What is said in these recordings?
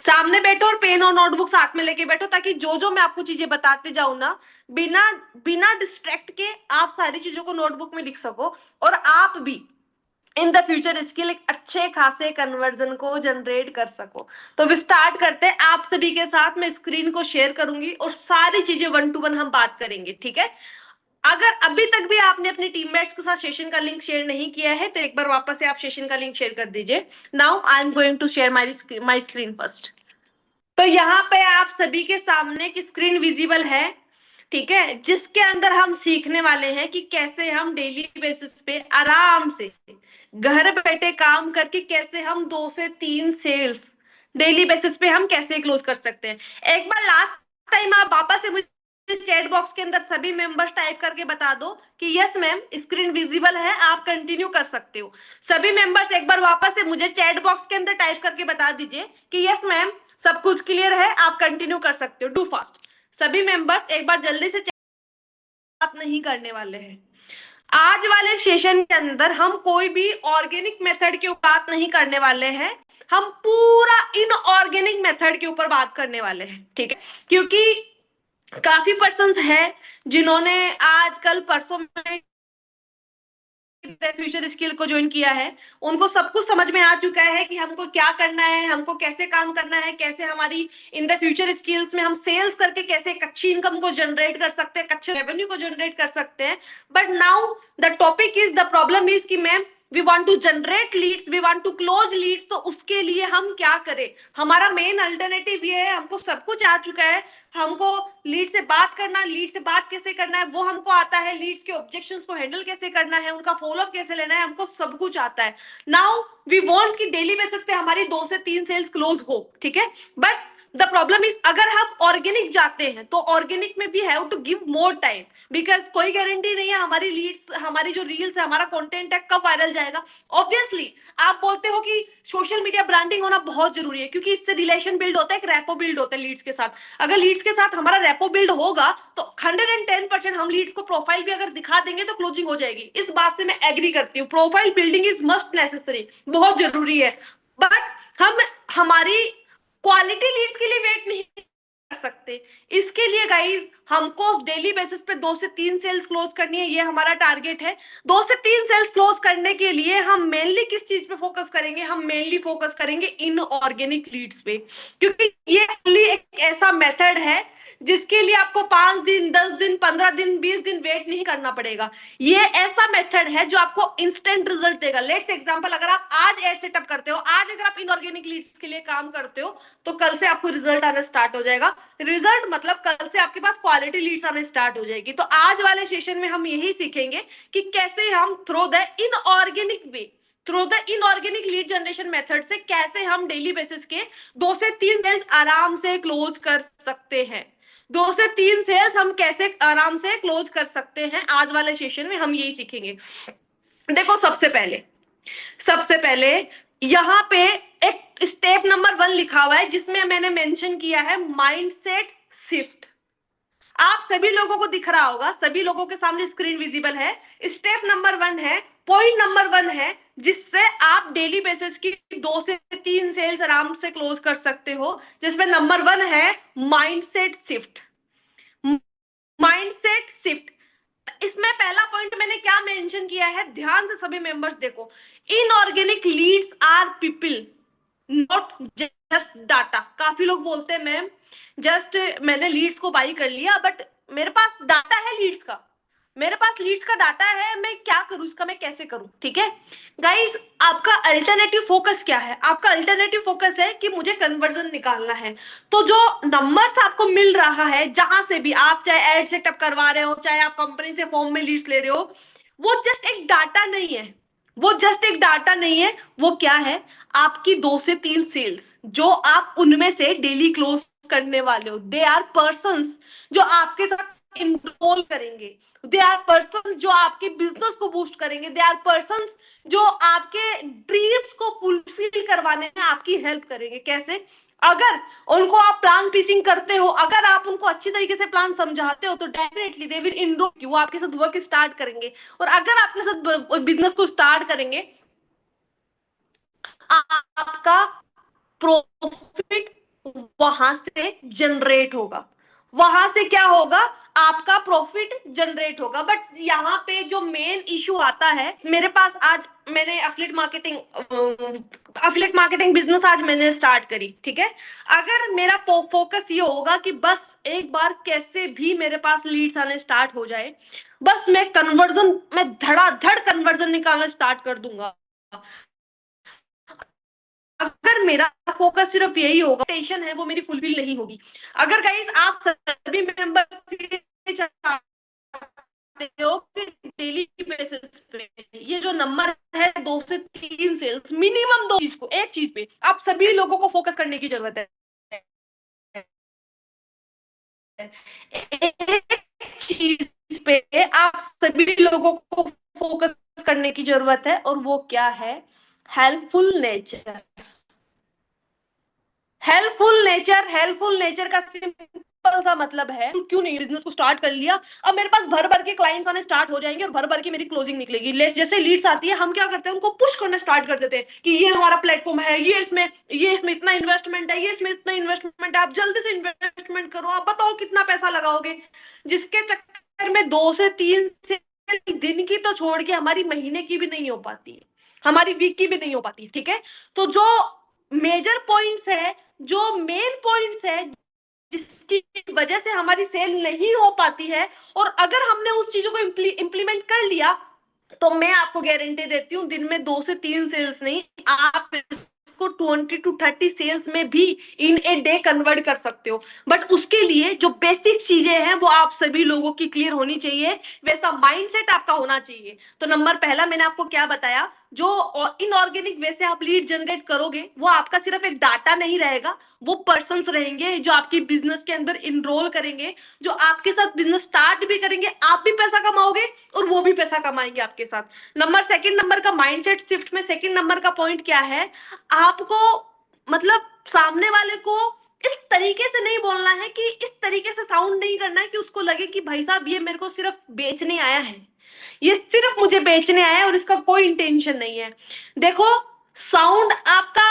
सामने बैठो और पेन और नोटबुक साथ में लेके बैठो, ताकि जो जो मैं आपको चीजें बताते जाऊं ना, बिना बिना डिस्ट्रैक्ट के आप सारी चीजों को नोटबुक में लिख सको, और आप भी इन द फ्यूचर इसके लिए अच्छे खासे कन्वर्जन को जनरेट कर सको। तो भी स्टार्ट करते हैं। आप सभी के साथ मैं स्क्रीन को शेयर करूंगी और सारी चीजें वन टू वन हम बात करेंगे, ठीक है। अगर अभी तक भी आपने अपने टीममेट्स के साथ सेशन का लिंक शेयर नहीं किया है तो एक बार वापस से आप सेशन का लिंक शेयर कर दीजिए। Now I am going to share my screen first. तो यहाँ पे आप सभी के सामने एक स्क्रीन विजिबल है, ठीक है, जिसके अंदर हम सीखने वाले हैं कि कैसे हम डेली बेसिस पे आराम से घर बैठे काम करके कैसे हम 2 से 3 सेल्स डेली बेसिस पे हम कैसे क्लोज कर सकते हैं। एक बार लास्ट टाइम आप वापस से मुझे चैट बॉक्स के अंदर सभी मेंबर्स टाइप करके बता दो कि यस मैम स्क्रीन विजिबल है, आप कंटिन्यू कर सकते हो। सभी मेंबर्स एक बार वापस से मुझे चैट बॉक्स के अंदर टाइप करके बता दीजिए कि यस मैम सब कुछ क्लियर है, आप कंटिन्यू कर सकते हो। Do fast. सभी मेंबर्स एक बार जल्दी से बात नहीं करने वाले हैं। आज वाले सेशन के अंदर हम कोई भी ऑर्गेनिक मेथड के ऊपर बात नहीं करने वाले हैं, हम पूरा इनऑर्गेनिक मेथड के ऊपर बात करने वाले हैं, ठीक है। क्योंकि काफी पर्सन्स हैं जिन्होंने आजकल परसों में फ्यूचर स्किल को ज्वाइन किया है, उनको सब कुछ समझ में आ चुका है कि हमको क्या करना है, हमको कैसे काम करना है, कैसे हमारी इन द फ्यूचर स्किल्स में हम सेल्स करके कैसे एक अच्छी इनकम को जनरेट कर सकते हैं, अच्छे रेवेन्यू को जनरेट कर सकते हैं। But now the topic is, the problem is कि ma'am we want to generate leads, we want to close leads, तो उसके लिए हम क्या करें। हमारा मेन अल्टरनेटिव ये है, हमको सब कुछ आ चुका है, हमको लीड से बात करना, लीड से बात कैसे करना है वो हमको आता है, लीड्स के ऑब्जेक्शंस को हैंडल कैसे करना है, उनका फॉलोअप कैसे लेना है, हमको सब कुछ आता है। नाउ वी वांट कि डेली बेसिस पे हमारी 2 से 3 सेल्स क्लोज हो, ठीक है। बट द प्रॉब्लम इज, अगर हम ऑर्गेनिक जाते हैं तो ऑर्गेनिक में we have to give more time, because कोई गारंटी नहीं है हमारी लीड्स, हमारी जो रील्स है, हमारा कंटेंट है, कब वायरल जाएगा। ऑब्वियसली आप बोलते हो कि सोशल मीडिया ब्रांडिंग होना बहुत जरूरी है, क्योंकि इससे रिलेशन बिल्ड होता है, एक रैपो बिल्ड होता है लीड्स के साथ। अगर लीड्स के साथ हमारा रैपो बिल्ड होगा तो 110% हम लीड्स को प्रोफाइल भी अगर दिखा देंगे तो क्लोजिंग हो जाएगी। इस बात से मैं एग्री करती हूँ, profile building is must necessary, बहुत जरूरी है। बट हम हमारी क्वालिटी लीड्स के लिए वेट नहीं कर सकते। इसके लिए गाइज हमको डेली बेसिस पे 2 से 3 सेल्स क्लोज करनी है, ये हमारा टारगेट है। 2 से 3 सेल्स क्लोज करने के लिए हम मेनली किस चीज पे फोकस करेंगे, हम मेनली फोकस करेंगे इन ऑर्गेनिक लीड्स पे, क्योंकि ये एक ऐसा मेथड है जिसके लिए आपको 5 दिन 10 दिन 15 दिन 20 दिन वेट नहीं करना पड़ेगा। ये ऐसा मेथड है जो आपको इंस्टेंट रिजल्ट देगा। लेट्स एग्जांपल, अगर आप आज एड सेटअप करते हो, आज अगर आप इनऑर्गेनिक लीड्स के लिए काम करते हो, तो कल से आपको रिजल्ट आना स्टार्ट हो जाएगा। रिजल्ट मतलब कल से आपके पास क्वालिटी लीड्स आना स्टार्ट हो जाएगी। तो आज वाले सेशन में हम यही सीखेंगे कि कैसे हम through the inorganic way, through the inorganic lead generation method से कैसे हम डेली बेसिस के 2 से 3 सेल्स आराम से क्लोज कर सकते हैं। 2 से 3 सेल्स हम कैसे आराम से क्लोज कर सकते हैं, आज वाले सेशन में हम यही सीखेंगे। देखो सबसे पहले यहां पे एक स्टेप नंबर 1 लिखा हुआ है जिसमें मैंने मेंशन किया है माइंडसेट शिफ्ट। आप सभी लोगों को दिख रहा होगा, सभी लोगों के सामने स्क्रीन विजिबल है। स्टेप नंबर 1 है, पॉइंट नंबर 1 है, जिससे आप डेली बेसिस की 2 से 3 सेल्स आराम से क्लोज कर सकते हो, जिसमें नंबर 1 है माइंडसेट शिफ्ट। माइंडसेट शिफ्ट, इसमें पहला पॉइंट मैंने क्या मेंशन किया है, ध्यान से सभी मेंबर्स देखो। Inorganic leads are people, not just data. काफी लोग बोलते हैं मैम जस्ट मैंने लीड्स को बाई कर लिया, बट मेरे पास डाटा है लीड्स का, मेरे पास लीड्स का डाटा है, मैं क्या करूं इसका, मैं कैसे करूं, ठीक है। गाइस आपका अल्टरनेटिव फोकस क्या है, आपका अल्टरनेटिव फोकस है कि मुझे कन्वर्जन निकालना है। तो जो नंबर्स आपको मिल रहा है जहां से भी, आप चाहे एड सेटअप करवा रहे हो, चाहे आप कंपनी से फॉर्म में लीड्स ले रहे हो, वो जस्ट एक डाटा नहीं है, वो जस्ट एक डाटा नहीं है, वो क्या है, आपकी 2 से 3 सेल्स जो आप उनमें से डेली क्लोज करने वाले हो। दे आर पर्संस जो आपके साथ इनरोल करेंगे, दे आर पर्संस जो आपके बिजनेस को बूस्ट करेंगे, दे आर पर्संस जो आपके ड्रीम्स को फुलफिल करवाने में आपकी हेल्प करेंगे। कैसे, अगर उनको आप प्लान पीसिंग करते हो, अगर आप उनको अच्छी तरीके से प्लान समझाते हो, तो डेफिनेटली दे विल इनरोल, वो आपके साथ वर्क स्टार्ट करेंगे। और अगर आपके साथ बिजनेस को स्टार्ट करेंगे, आपका प्रॉफिट वहां से जनरेट होगा, वहां से क्या होगा, आपका प्रॉफिट जनरेट होगा। बट यहाँ पे जो मेन इशू आता है, मेरे पास आज मैंने अफिलिएट मार्केटिंग बिजनेस आज मैंने स्टार्ट करी, ठीक है। अगर मेरा फोकस ये होगा कि बस एक बार कैसे भी मेरे पास लीड्स आने स्टार्ट हो जाए, बस मैं धड़ाधड़ कन्वर्जन निकालना स्टार्ट कर दूंगा। अगर मेरा फोकस सिर्फ यही होगा, टेंशन है वो मेरी फुलफिल नहीं होगी। अगर गाइस आप सभी मेंबर्स चाहते हो कि डेली बेसिस पे ये जो नंबर है 2 से 3 सेल्स मिनिमम, एक चीज पे आप सभी लोगों को फोकस करने की जरूरत है। एक चीज पे आप सभी लोगों को फोकस करने की जरूरत है, और वो क्या है, हेल्पफुल नेचर। हेल्पफुल नेचर का सिंपल सा मतलब है, क्यों नहीं बिजनेस को स्टार्ट कर लिया, अब मेरे पास भर भर के क्लाइंट्स आने स्टार्ट हो जाएंगे और भर भर के मेरी क्लोजिंग निकलेगी। जैसे लीड्स आती है, हम क्या करते हैं, उनको पुश करना स्टार्ट कर देते हैं कि ये हमारा प्लेटफॉर्म है, ये इसमें इतना इन्वेस्टमेंट है, ये इसमें इतना इन्वेस्टमेंट है, आप जल्दी से इन्वेस्टमेंट करो, आप बताओ कितना पैसा लगाओगे। जिसके चक्कर में 2 से 3 से दिन की तो छोड़ के हमारी महीने की भी नहीं हो पाती है, हमारी वीक की भी नहीं हो पाती, ठीक है। तो जो मेजर पॉइंट्स है, जो मेन पॉइंट्स है जिसकी वजह से हमारी सेल नहीं हो पाती है, और अगर हमने उस चीजों को इम्प्लीमेंट कर लिया, तो मैं आपको गारंटी देती हूँ दिन में 2 से 3 सेल्स नहीं, आप इसको 20 to 30 सेल्स में भी इन ए डे कन्वर्ट कर सकते हो। बट उसके लिए जो बेसिक चीजें हैं वो आप सभी लोगों की क्लियर होनी चाहिए, वैसा माइंडसेट आपका होना चाहिए। तो नंबर पहला मैंने आपको क्या बताया, जो इनऑर्गेनिक वे से आप लीड जनरेट करोगे, वो आपका सिर्फ एक डाटा नहीं रहेगा, वो पर्सन्स रहेंगे जो आपकी बिजनेस के अंदर इनरोल करेंगे, जो आपके साथ बिजनेस स्टार्ट भी करेंगे, आप भी पैसा कमाओगे और वो भी पैसा कमाएंगे आपके साथ। सेकंड नंबर का माइंडसेट शिफ्ट में सेकंड नंबर का पॉइंट क्या है, आपको मतलब सामने वाले को इस तरीके से नहीं बोलना है, कि इस तरीके से साउंड नहीं करना है कि उसको लगे कि भाई साहब ये मेरे को सिर्फ बेचने आया है, ये सिर्फ मुझे बेचने आया है और इसका कोई इंटेंशन नहीं है। देखो, साउंड आपका,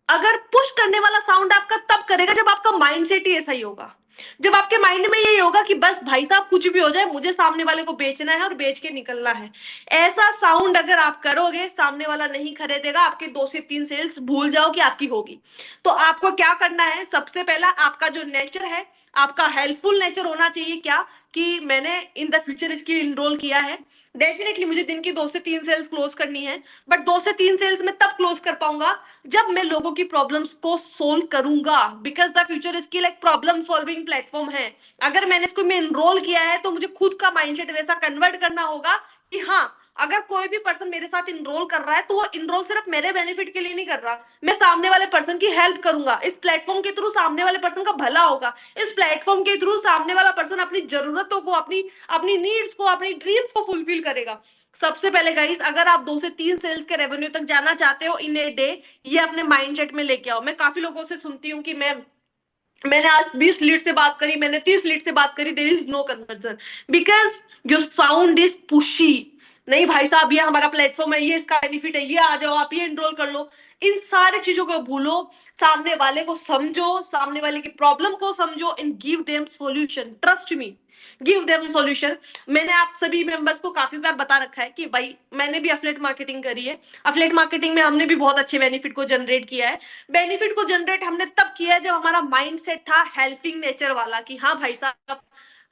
अगर पुश करने वाला साउंड आपका तब करेगा जब आपका माइंडसेट ही ऐसा ही होगा, जब आपके माइंड में यही होगा कि बस भाई साहब कुछ भी हो जाए, मुझे सामने वाले को बेचना है और बेच के निकलना है। ऐसा साउंड अगर आप करोगे, सामने वाला नहीं खरीदेगा, आपके 2 से 3 सेल्स भूल जाओ कि आपकी होगी। तो आपको क्या करना है, सबसे पहला आपका जो नेचर है, आपका हेल्पफुल नेचर होना चाहिए। क्या कि मैंने इन द फ्यूचर इसकी इनरोल किया है, डेफिनेटली मुझे दिन की 2 से 3 सेल्स क्लोज करनी है, बट 2 से 3 सेल्स में तब क्लोज कर पाऊंगा जब मैं लोगों की प्रॉब्लम्स को सोल्व करूंगा, बिकॉज द फ्यूचर स्किल एक प्रॉब्लम सॉल्विंग प्लेटफॉर्म है। अगर मैंने इसको में एनरोल किया है तो मुझे खुद का माइंडसेट वैसा कन्वर्ट करना होगा कि हाँ, अगर कोई भी पर्सन मेरे साथ इनरोल कर रहा है तो वो इनरोल सिर्फ मेरे बेनिफिट के लिए नहीं कर रहा, मैं सामने वाले पर्सन की हेल्प करूंगा, इस प्लेटफॉर्म के थ्रू सामने वाले पर्सन का भला होगा, इस प्लेटफॉर्म के थ्रू सामने वाला पर्सन अपनी जरूरतों को, अपनी अपनी नीड्स को, अपनी ड्रीम्स को फुलफिल करेगा। सबसे पहले गाइस, अगर आप 2 से 3 सेल्स के रेवेन्यू तक जाना चाहते हो इन ए डे, ये अपने माइंडसेट में लेके आओ। मैं काफी लोगों से सुनती हूँ कि मैंने आज 20 लीड से बात करी, मैंने 30 लीड से बात करी, there is no conversion because your sound is pushy. नहीं भाई साहब, ये हमारा प्लेटफॉर्म है, ये इसका बेनिफिट है, ये आ जाओ, आप ये एनरोल कर लो। इन सारी चीजों को भूलो, सामने वाले को समझो, सामने वाले की प्रॉब्लम को समझो and give them solution. Trust me, give them solution. मैंने आप सभी मेंबर्स को काफी बार बता रखा है कि भाई मैंने भी अफिलिएट मार्केटिंग करी है, अफिलिएट मार्केटिंग में हमने भी बहुत अच्छे बेनिफिट को जनरेट किया है। बेनिफिट को जनरेट हमने तब किया जब हमारा माइंडसेट था हेल्पिंग नेचर वाला, कि हाँ भाई साहब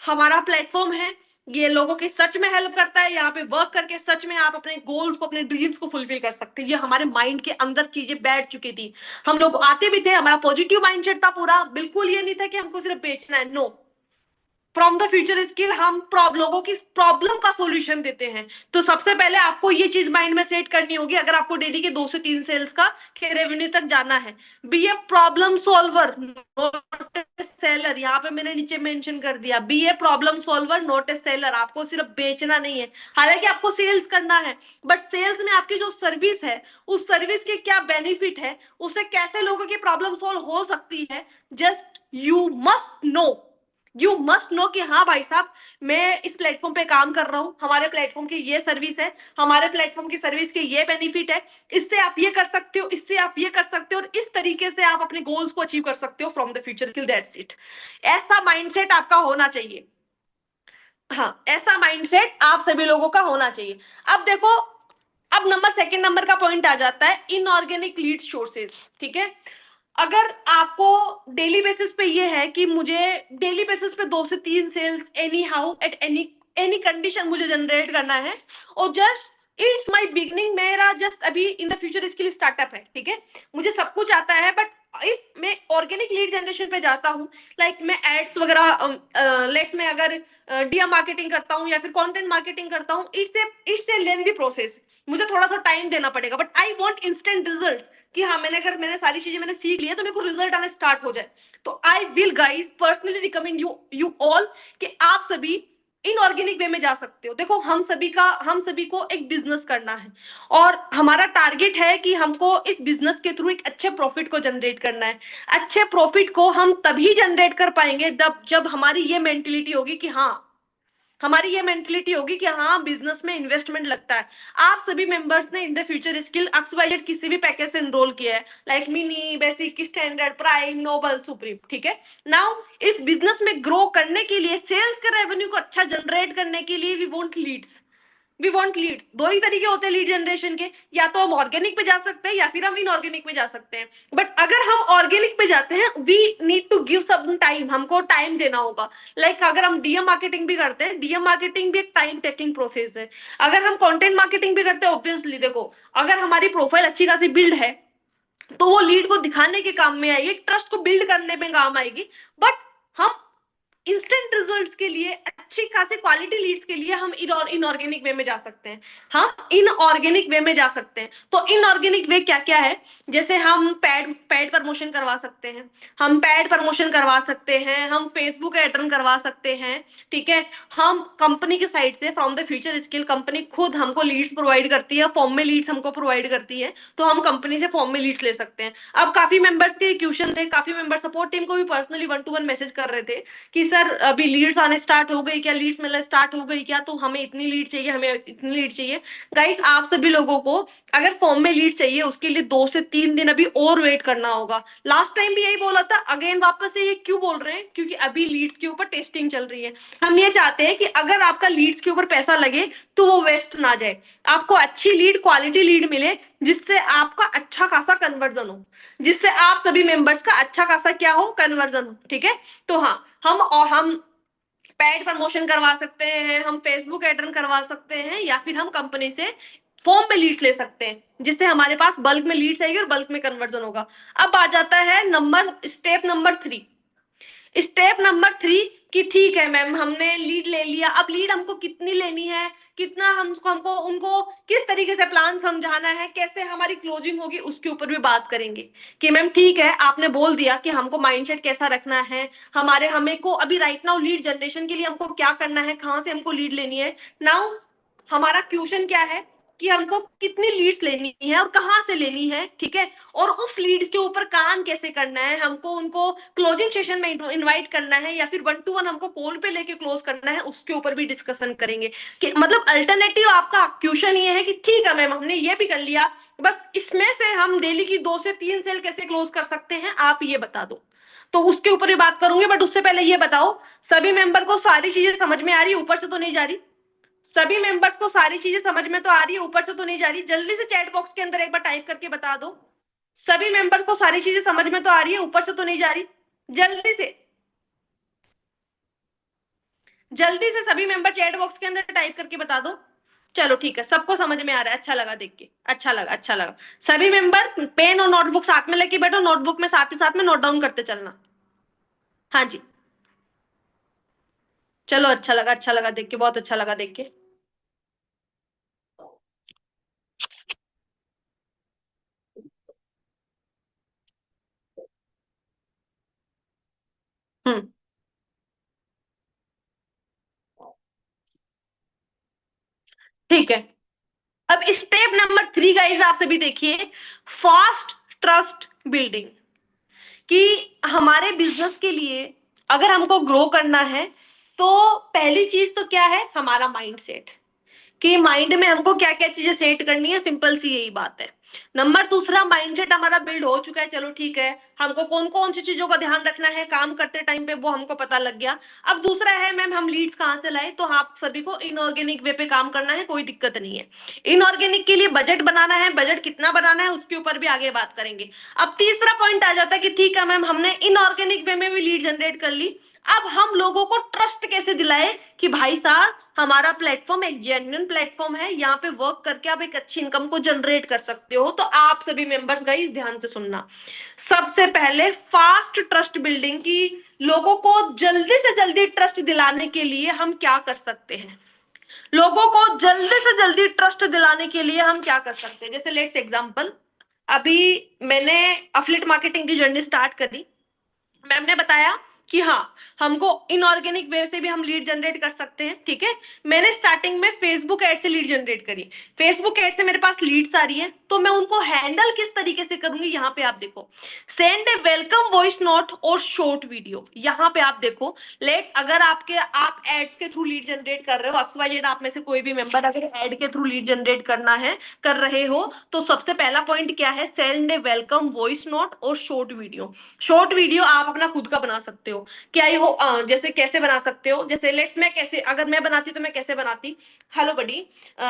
हमारा प्लेटफॉर्म है, ये लोगों की सच में हेल्प करता है, यहाँ पे वर्क करके सच में आप अपने गोल्स को, अपने ड्रीम्स को फुलफिल कर सकते हैं। ये हमारे माइंड के अंदर चीजें बैठ चुकी थी, हम लोग आते भी थे, हमारा पॉजिटिव माइंडसेट था पूरा, बिल्कुल ये नहीं था कि हमको सिर्फ बेचना है। No, from the future skill हम लोगों की प्रॉब्लम का सॉल्यूशन देते हैं। तो सबसे पहले आपको ये चीज माइंड में सेट करनी होगी, अगर आपको डेली के 2 से 3 सेल्स का रेवेन्यू तक जाना है। Be a problem solver not a seller, यहाँ पे मैंने नीचे मेंशन कर दिया, be a problem solver not a seller. आपको सिर्फ बेचना नहीं है, हालांकि आपको सेल्स करना है, बट सेल्स में आपकी जो सर्विस है, उस सर्विस के क्या बेनिफिट है, उससे कैसे लोगों की प्रॉब्लम सॉल्व हो सकती है, just you must know. You must know कि हाँ भाई साहब, मैं इस प्लेटफॉर्म पे काम कर रहा हूँ, हमारे प्लेटफॉर्म की ये सर्विस है, हमारे प्लेटफॉर्म की सर्विस के ये बेनिफिट है, इससे आप ये कर सकते हो, इससे आप ये कर सकते हो, और इस तरीके से आप अपने गोल्स को अचीव कर सकते हो from the future skill, that's it. ऐसा माइंडसेट आपका होना चाहिए। हाँ, ऐसा माइंडसेट आप सभी लोगों का होना चाहिए। अब देखो, अब सेकंड नंबर का पॉइंट आ जाता है इनऑर्गेनिक लीड सोर्सेज। ठीक है, अगर आपको डेली बेसिस पे ये है कि मुझे डेली बेसिस पे 2 से 3 sales any how at any any condition मुझे जनरेट करना है, और जस्ट इट्स माय बिगिनिंग, मेरा जस्ट अभी इन द फ्यूचर इसके लिए स्टार्टअप है। ठीक है, मुझे सब कुछ आता है, बट इफ मैं ऑर्गेनिक लीड जनरेशन पे जाता हूँ, लाइक मैं एड्स वगैरह, लेट्स में अगर डीएम मार्केटिंग करता हूँ या फिर कंटेंट मार्केटिंग करता हूँ, इट्स ए लेंथी प्रोसेस, मुझे थोड़ा सा टाइम देना पड़ेगा, but I want instant result, कि हाँ मैंने सारी चीजें मैंने सीख ली है तो मेरे को रिजल्ट आना स्टार्ट हो जाए। तो I will guys personally recommend you all कि आप सभी इनऑर्गेनिक वे में जा सकते हो। देखो, हम सभी को एक बिजनेस करना है, और हमारा टारगेट है कि हमको इस बिजनेस के थ्रू एक अच्छे प्रॉफिट को जनरेट करना है। अच्छे प्रॉफिट को हम तभी जनरेट कर पाएंगे जब हमारी ये मेंटेलिटी होगी कि हाँ, बिजनेस में इन्वेस्टमेंट लगता है। आप सभी मेंबर्स ने in the future skill XYZ किसी भी पैकेज से एनरोल किया है, like mini, basic, standard, prime, noble, supreme. ठीक है, नाउ इस बिजनेस में ग्रो करने के लिए, सेल्स के रेवेन्यू को अच्छा जनरेट करने के लिए वी वांट लीड। दो ही तरीके होते हैं लीड जनरेशन के, या तो हम ऑर्गेनिक पे जा सकते हैं या फिर हम इनऑर्गेनिक में जा सकते हैं। बट अगर हम ऑर्गेनिक पे जाते हैं, we need to give some time, हमको टाइम देना होगा। लाइक अगर हम डीएम मार्केटिंग भी करते हैं, डीएम मार्केटिंग भी एक टाइम टेकिंग प्रोसेस है। अगर हम कंटेंट मार्केटिंग भी करते हैं, ऑब्वियसली देखो, अगर हमारी प्रोफाइल अच्छी खासी बिल्ड है तो वो लीड को दिखाने के काम में आएगी, ट्रस्ट को बिल्ड करने में काम आएगी। बट हम इंस्टेंट रिजल्ट्स के लिए, अच्छी खासी क्वालिटी लीड्स के लिए हम इनऑर्गेनिक वे में जा सकते हैं। हम इनऑर्गेनिक वे में जा सकते हैं। तो इनऑर्गेनिक वे क्या क्या है? जैसे हम पैड प्रमोशन करवा सकते हैं, हम फेसबुक एड रन करवा सकते हैं। ठीक है, हम कंपनी की साइड से from the future skill, company खुद हमको लीड्स प्रोवाइड करती है, फॉर्म में लीड्स हमको प्रोवाइड करती है, तो हम कंपनी से फॉर्म में लीड्स ले सकते हैं। अब काफी मेंबर्स के क्वेश्चन थे, काफी मेंबर सपोर्ट टीम को भी पर्सनली 1-to-1 मैसेज कर रहे थे कि सर अभी लीड्स आने स्टार्ट हो गई क्या, लीड्स मिलना स्टार्ट हो गई क्या, तो हमें इतनी लीड चाहिए, हमें इतनी लीड चाहिए। गाइस, आप सभी लोगों को अगर फॉर्म में लीड चाहिए, उसके लिए 2 से 3 दिन अभी और वेट करना होगा। लास्ट टाइम भी यही बोला था, अगेन वापस से ये क्यों बोल रहे हैं? क्योंकि अभी लीड्स के ऊपर टेस्टिंग चल रही है। हम ये चाहते हैं कि अगर आपका लीड्स के ऊपर पैसा लगे तो वो वेस्ट ना जाए, आपको अच्छी लीड, क्वालिटी लीड मिले, जिससे आपका अच्छा खासा कन्वर्जन हो, जिससे आप सभी मेंबर्स का अच्छा खासा क्या हो, कन्वर्जन हो। ठीक है, तो हाँ, हम पेड प्रमोशन करवा सकते हैं, हम फेसबुक एड रन करवा सकते हैं, या फिर हम कंपनी से फॉर्म में लीड्स ले सकते हैं, जिससे हमारे पास बल्क में लीड्स आएगी और बल्क में कन्वर्जन होगा। अब आ जाता है स्टेप नंबर 3 कि ठीक है मैम, हमने लीड ले लिया, अब लीड हमको कितनी लेनी है, कितना हमको उनको किस तरीके से प्लान समझाना है, कैसे हमारी क्लोजिंग होगी, उसके ऊपर भी बात करेंगे। कि मैम ठीक है, आपने बोल दिया कि हमको माइंडसेट कैसा रखना है, हमें को अभी राइट नाउ लीड जनरेशन के लिए हमको क्या करना है, कहाँ से हमको लीड लेनी है। नाउ हमारा क्वेश्चन क्या है कि हमको कितनी लीड्स लेनी है और कहाँ से लेनी है। ठीक है, और उस लीड्स के ऊपर काम कैसे करना है, हमको उनको क्लोजिंग सेशन में इनवाइट करना है या फिर 1-to-1 हमको कॉल पे लेके क्लोज करना है, उसके ऊपर भी डिस्कशन करेंगे। कि मतलब अल्टरनेटिव आपका क्वेश्चन ये है कि ठीक है मैम, हमने ये भी कर लिया, बस इसमें से हम डेली की 2 से 3 सेल कैसे क्लोज कर सकते हैं, आप ये बता दो। तो उसके ऊपर भी बात करूंगी, बट उससे पहले ये बताओ, सभी मेंबर को सारी चीजें समझ में आ रही है, ऊपर से तो नहीं जा रही? सभी मेंबर्स को सारी चीजें समझ में तो आ रही है, ऊपर से तो नहीं जा रही? जल्दी से चैट बॉक्स के अंदर एक बार टाइप करके बता दो, सभी मेंबर्स को सारी चीजें समझ में तो आ रही है, ऊपर से तो नहीं जा रही? जल्दी से, जल्दी से सभी मेंबर चैट बॉक्स के अंदर टाइप करके बता दो। चलो ठीक है, सबको समझ में आ रहा है, अच्छा लगा देख के, अच्छा लगा। सभी मेंबर पेन और नोटबुक साथ में लेके बैठो, नोटबुक में साथ ही साथ में नोट डाउन करते चलना। हाँ जी, चलो, अच्छा लगा देख के, बहुत अच्छा लगा देख के। हम्म, ठीक है। अब स्टेप नंबर 3 गाइस, आप सभी देखिए, फास्ट ट्रस्ट बिल्डिंग। कि हमारे बिजनेस के लिए अगर हमको ग्रो करना है तो पहली चीज तो क्या है, हमारा माइंड सेट, कि माइंड में हमको क्या क्या चीजें सेट करनी है, सिंपल सी यही बात है। नंबर दूसरा, माइंडसेट हमारा बिल्ड हो चुका है, चलो ठीक है, हमको कौन कौन सी चीजों का ध्यान रखना है काम करते टाइम पे वो हमको पता लग गया। अब दूसरा है मैम हम लीड्स कहाँ से लाए, तो आप सभी को इनऑर्गेनिक वे पे काम करना है, कोई दिक्कत नहीं है। इनऑर्गेनिक के लिए बजट बनाना है, बजट कितना बनाना है उसके ऊपर भी आगे बात करेंगे। अब तीसरा पॉइंट आ जाता है कि ठीक है मैम हमने इनऑर्गेनिक वे में भी लीड जनरेट कर ली, अब हम लोगों को ट्रस्ट कैसे दिलाए कि भाई साहब हमारा प्लेटफॉर्म एक जेन्युइन प्लेटफॉर्म है, यहाँ पे वर्क करके आप एक अच्छी इनकम को जनरेट कर सकते हो। तो आप सभी मेंबर्स गाइस ध्यान से सुनना, सबसे पहले फास्ट ट्रस्ट बिल्डिंग की, लोगों को जल्दी से जल्दी ट्रस्ट दिलाने के लिए हम क्या कर सकते हैं, लोगों को जल्दी से जल्दी ट्रस्ट दिलाने के लिए हम क्या कर सकते हैं। जैसे लेट्स एग्जांपल, अभी मैंने अफिलिएट मार्केटिंग की जर्नी स्टार्ट करी, मैम ने बताया कि हाँ हमको इनऑर्गेनिक वे से भी हम लीड जनरेट कर सकते हैं, ठीक है। मैंने स्टार्टिंग में फेसबुक एड से लीड जनरेट करी, फेसबुक एड से मेरे पास लीड्स आ रही है, तो मैं उनको हैंडल किस तरीके से करूंगी, यहाँ पे आप देखो, सेंड ए वेलकम वॉइस नोट और शॉर्ट वीडियो। यहाँ पे आप देखो, लेट्स अगर आप एड्स के थ्रू लीड जनरेट कर रहे हो, XYZ आप में से कोई भी मेंबर अगर एड के थ्रू लीड जनरेट करना है, कर रहे हो, तो सबसे पहला पॉइंट क्या है, सेंड ए वेलकम वॉइस नोट और शॉर्ट वीडियो। शॉर्ट वीडियो आप अपना खुद का बना सकते हो, क्या ये हो जैसे कैसे बना सकते हो, जैसे लेट्स मैं कैसे, अगर मैं बनाती तो मैं कैसे बनाती, hello buddy,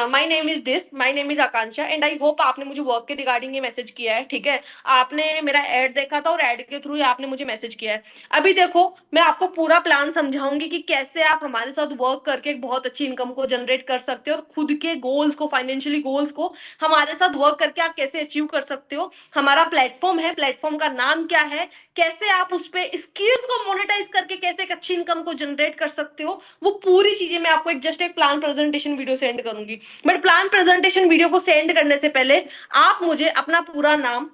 my name is this, my name is Akanksha and I hope आपने मुझे वर्क के रिगार्डिंग ये मैसेज किया है, ठीक है, आपने मेरा एड देखा था और एड के थ्रू आपने मुझे मैसेज किया है। अभी देखो मैं आपको पूरा प्लान समझाऊंगी कि कैसे आप हमारे साथ वर्क करके एक बहुत अच्छी इनकम को जनरेट कर सकते हो और खुद के गोल्स को, फाइनेंशियली गोल्स को हमारे साथ वर्क करके आप कैसे अचीव कर सकते हो। हमारा प्लेटफॉर्म है, प्लेटफॉर्म का नाम क्या है, कैसे आप उस पे स्किल्स को मोनेटाइज करके कैसे एक अच्छी इनकम को जनरेट कर सकते हो, वो पूरी चीजें मैं आपको एक जस्ट एक प्लान प्रेजेंटेशन वीडियो सेंड करूंगी। बट प्लान प्रेजेंटेशन वीडियो को सेंड करने से पहले आप मुझे अपना पूरा नाम,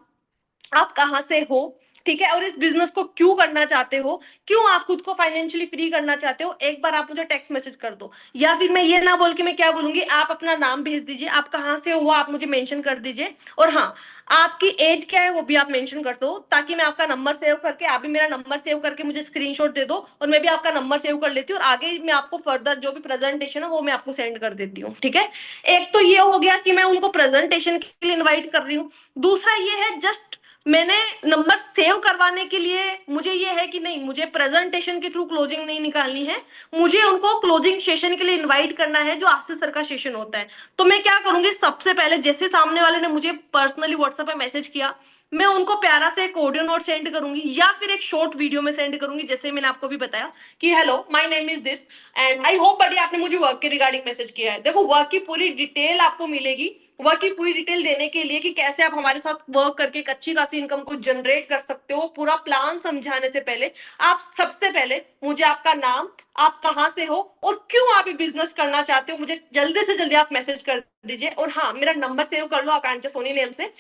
आप कहाँ से हो, ठीक है, और इस बिजनेस को क्यों करना चाहते हो, क्यों आप खुद को फाइनेंशियली फ्री करना चाहते हो, एक बार आप मुझे टेक्स्ट मैसेज कर दो। या फिर मैं ये ना बोल के मैं क्या बोलूंगी, आप अपना नाम भेज दीजिए, आप कहाँ से हो वो आप मुझे मेंशन कर दीजिए, और हाँ आपकी एज क्या है वो भी आप मेंशन कर दो, ताकि मैं आपका नंबर सेव करके, आप भी मेरा नंबर सेव करके मुझे स्क्रीनशॉट दे दो और मैं भी आपका नंबर सेव कर लेती हूँ, और आगे मैं आपको फर्दर जो भी प्रेजेंटेशन है वो मैं आपको सेंड कर देती हूँ, ठीक है। एक तो ये हो गया कि मैं उनको प्रेजेंटेशन के लिए इन्वाइट कर रही हूँ। दूसरा ये है जस्ट मैंने नंबर सेव करवाने के लिए मुझे ये है कि नहीं, मुझे प्रेजेंटेशन के थ्रू क्लोजिंग नहीं निकालनी है, मुझे उनको क्लोजिंग सेशन के लिए इनवाइट करना है जो आशीष सर का सेशन होता है। तो मैं क्या करूंगी, सबसे पहले जैसे सामने वाले ने मुझे पर्सनली व्हाट्सएप पे मैसेज किया, मैं उनको प्यारा से एक ऑडियो नोट सेंड करूंगी या फिर एक शॉर्ट वीडियो में सेंड करूंगी, जैसे मैंने आपको भी बताया कि hello my name is this and I hope बड़ी आपने मुझे वर्क के रिगार्डिंग मैसेज किया है। देखो वर्क की पूरी डिटेल आपको मिलेगी, वर्क की पूरी डिटेल देने के लिए कि कैसे आप हमारे साथ वर्क करके एक अच्छी खासी इनकम को जनरेट कर सकते हो। पूरा प्लान समझाने से पहले आप सबसे पहले मुझे आपका नाम, आप कहाँ से हो और क्यों आप ये बिजनेस करना चाहते हो, मुझे जल्दी से जल्दी आप मैसेज कर दीजिए। और हाँ मेरा नंबर सेव कर लो आकांक्षा सोनी नेम से,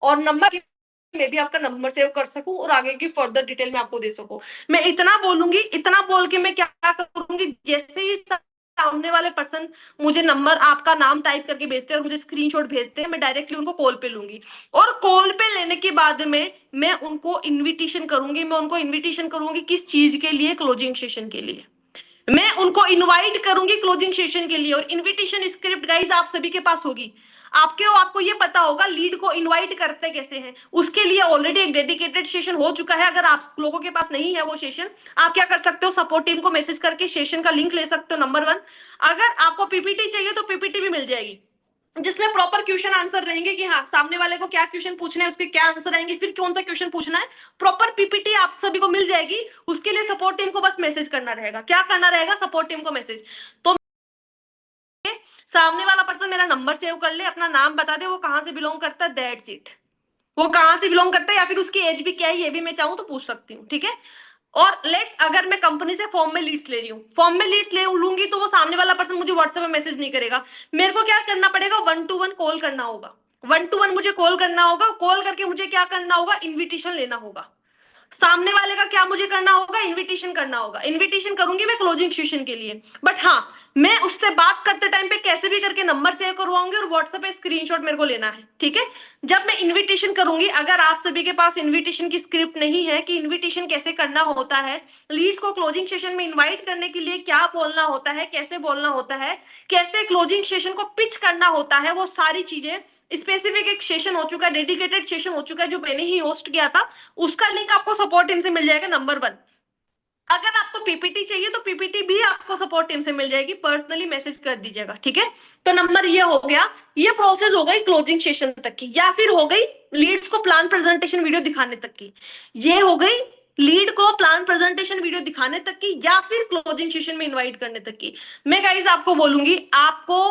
और नंबर मैं भी आपका नंबर सेव कर सकूं और आगे की फर्दर डिटेल में आपको दे सकूं। मैं इतना बोलूंगी, इतना बोल के मैं क्या करूंगी, जैसे ही सामने वाले पर्सन मुझे नंबर, आपका नाम टाइप करके भेजते हैं और मुझे स्क्रीनशॉट भेजते हैं, मैं डायरेक्टली उनको कॉल पे लूंगी, और कॉल पे लेने के बाद में मैं उनको इन्विटेशन करूंगी, मैं उनको इन्विटेशन करूंगी किस चीज के लिए, क्लोजिंग सेशन के लिए। मैं उनको इनवाइट करूंगी क्लोजिंग सेशन के लिए, और इनविटेशन स्क्रिप्ट गाइस आप सभी के पास होगी, आपको ये पता होगा लीड को इनवाइट करते कैसे हैं, उसके लिए ऑलरेडी एक डेडिकेटेड सेशन हो चुका है। अगर आप लोगों के पास नहीं है वो सेशन, आप क्या कर सकते हो, सपोर्ट टीम को मैसेज करके सेशन का लिंक ले सकते हो, नंबर 1। अगर आपको पीपीटी चाहिए तो पीपीटी भी मिल जाएगी, जिसमें प्रॉपर क्वेश्चन आंसर रहेंगे कि हाँ सामने वाले को क्या क्वेश्चन पूछना है, उसके क्या आंसर आएंगे, फिर कौन सा क्वेश्चन पूछना है, प्रॉपर पीपीटी आप सभी को मिल जाएगी। उसके लिए सपोर्ट टीम को बस मैसेज करना रहेगा, क्या करना रहेगा, सपोर्ट टीम को मैसेज। तो सामने वाला पर्सन मेरा नंबर सेव कर ले, अपना नाम बता दे, वो कहां से बिलोंग करता है, दैट्स इट, वो कहां से बिलोंग करता है, या फिर उसकी एज भी क्या है ये भी मैं चाहूँ तो पूछ सकती हूँ, ठीक है। और लेट्स अगर मैं कंपनी से फॉर्म में लीड्स ले रही हूँ, फॉर्म में लीड्स ले लूंगी तो वो सामने वाला पर्सन मुझे व्हाट्सएप में मैसेज नहीं करेगा, मेरे को क्या करना पड़ेगा, 1-to-1 कॉल करना होगा, 1-to-1 मुझे कॉल करना होगा, कॉल करके मुझे क्या करना होगा, इन्विटेशन लेना होगा। सामने वाले का क्या मुझे करना होगा, इन्विटेशन करना होगा, इन्विटेशन करूंगी मैं क्लोजिंग सेशन के लिए। बट हाँ मैं उससे बात करते टाइम पे कैसे भी करके नंबर शेयर करवाऊंगी और व्हाट्सएप पे स्क्रीनशॉट मेरे को लेना है, ठीक है। जब मैं इनविटेशन करूंगी, अगर आप सभी के पास इनविटेशन की स्क्रिप्ट नहीं है कि इनविटेशन कैसे करना होता है, लीड्स को क्लोजिंग सेशन में इनवाइट करने के लिए क्या बोलना होता है, कैसे बोलना होता है, कैसे क्लोजिंग सेशन को पिच करना होता है, वो सारी चीजें स्पेसिफिक एक सेशन हो चुका है, डेडिकेटेड सेशन हो चुका है जो मैंने ही होस्ट किया था, उसका लिंक आपको सपोर्ट टीम से मिल जाएगा। नंबर 1, अगर आपको पीपीटी चाहिए तो पीपीटी भी आपको सपोर्ट टीम से मिल जाएगी, पर्सनली मैसेज कर दीजिएगा, ठीक है। तो नंबर ये हो गया, ये प्रोसेस हो गई क्लोजिंग सेशन तक की, या फिर हो गई लीड्स को प्लान प्रेजेंटेशन वीडियो दिखाने तक की, ये हो गई लीड को प्लान प्रेजेंटेशन वीडियो दिखाने तक की, या फिर क्लोजिंग सेशन में इनवाइट करने तक की। मैं गाइज आपको बोलूंगी, आपको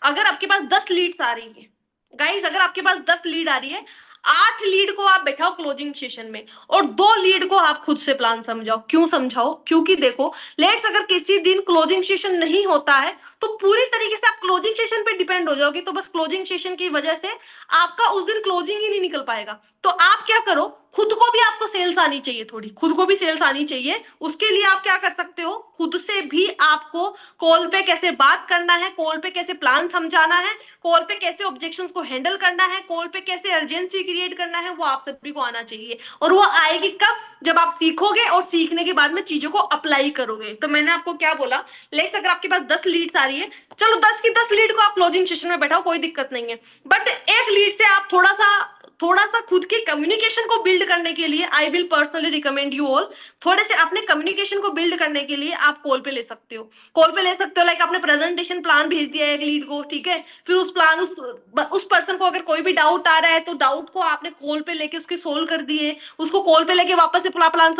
अगर आपके पास 10 लीड्स आ रही है, गाइज अगर आपके पास 10 लीड आ रही है, 8 लीड को आप बैठाओ क्लोजिंग सेशन में और 2 लीड को आप खुद से प्लान समझाओ। क्यों समझाओ? क्योंकि देखो, लेट्स अगर किसी दिन क्लोजिंग सेशन नहीं होता है तो पूरी तरीके से आप क्लोजिंग सेशन पे डिपेंड हो जाओगे, तो बस क्लोजिंग सेशन की वजह से आपका उस दिन क्लोजिंग ही नहीं निकल पाएगा। तो आप क्या करो, खुद को भी आपको सेल्स आनी चाहिए, थोड़ी खुद को भी सेल्स आनी चाहिए। उसके लिए आप क्या कर सकते हो, खुद से भी आपको कॉल पे कैसे बात करना है, कॉल पे कैसे प्लान समझाना है, कॉल पे कैसे ऑब्जेक्शंस को हैंडल करना है, कॉल पे कैसे अर्जेंसी क्रिएट करना है, वो आप सभी को आना चाहिए। और वो आएगी कब? जब आप सीखोगे और सीखने के बाद में चीजों को अप्लाई करोगे। तो मैंने आपको क्या बोला, लेट्स अगर आपके पास 10 लीड्स आ रही है, चलो 10 की 10 लीड को आप क्लोजिंग सेशन में बैठाओ, कोई दिक्कत नहीं है। बट एक लीड से आप थोड़ा सा खुद के कम्युनिकेशन को बिल्ड करने के लिए, I will personally recommend you all, थोड़े से अपने कम्युनिकेशन को बिल्ड करने के लिए आप कॉल पे ले सकते हो। कॉल पे ले सकते हो, लाइक आपने प्रेजेंटेशन प्लान भेज दिया है एक लीड को, ठीक है, फिर उस पर्सन को अगर कोई भी डाउट आ रहा है तो डाउट को आपने कॉल पे लेके उसके सोल्व कर दिए, उसको कॉल पे लेके वापस से पूरा प्लान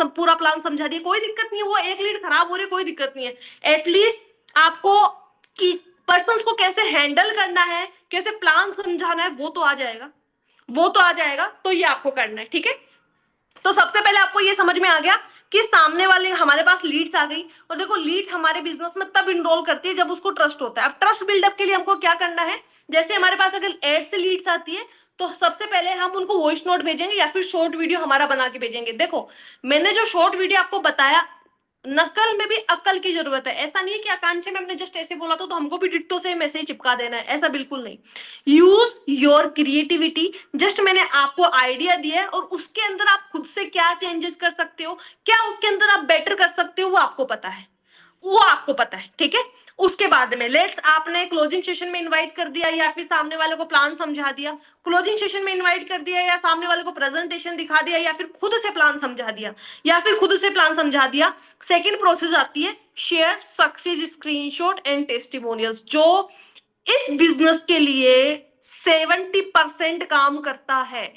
समझा दिया, कोई दिक्कत नहीं है। वो एक लीड खराब हो रही है, कोई दिक्कत नहीं है। एटलीस्ट आपको पर्सन को कैसे हैंडल करना है, कैसे प्लान समझाना है, वो तो आ जाएगा, वो तो आ जाएगा। तो ये आपको करना है, ठीक है। तो सबसे पहले आपको ये समझ में आ गया कि सामने वाले, हमारे पास लीड्स आ गई, और देखो लीड्स हमारे बिजनेस में तब इनरोल करती है जब उसको ट्रस्ट होता है। अब ट्रस्ट बिल्डअप के लिए हमको क्या करना है, जैसे हमारे पास अगर एड से लीड्स आती है तो सबसे पहले हम उनको वॉइस नोट भेजेंगे या फिर शॉर्ट वीडियो हमारा बना के भेजेंगे। देखो, मैंने जो शॉर्ट वीडियो आपको बताया, नकल में भी अक्ल की जरूरत है। ऐसा नहीं है कि आकांक्षा मैम ने जस्ट ऐसे बोला तो हमको भी डिट्टो से मैसेज चिपका देना है, ऐसा बिल्कुल नहीं। Use your creativity. जस्ट मैंने आपको आइडिया दिया है और उसके अंदर आप खुद से क्या चेंजेस कर सकते हो, क्या उसके अंदर आप बेटर कर सकते हो, वो आपको पता है, वो आपको पता है, ठीक है। उसके बाद में लेट्स आपने क्लोजिंग सेशन में इनवाइट कर दिया या फिर सामने वाले को प्लान समझा दिया, क्लोजिंग सेशन में इनवाइट कर दिया या सामने वाले को प्रेजेंटेशन दिखा दिया या फिर खुद से प्लान समझा दिया, सेकेंड प्रोसेस आती है share success screenshot and testimonials, जो इस बिजनेस के लिए 70% काम करता है।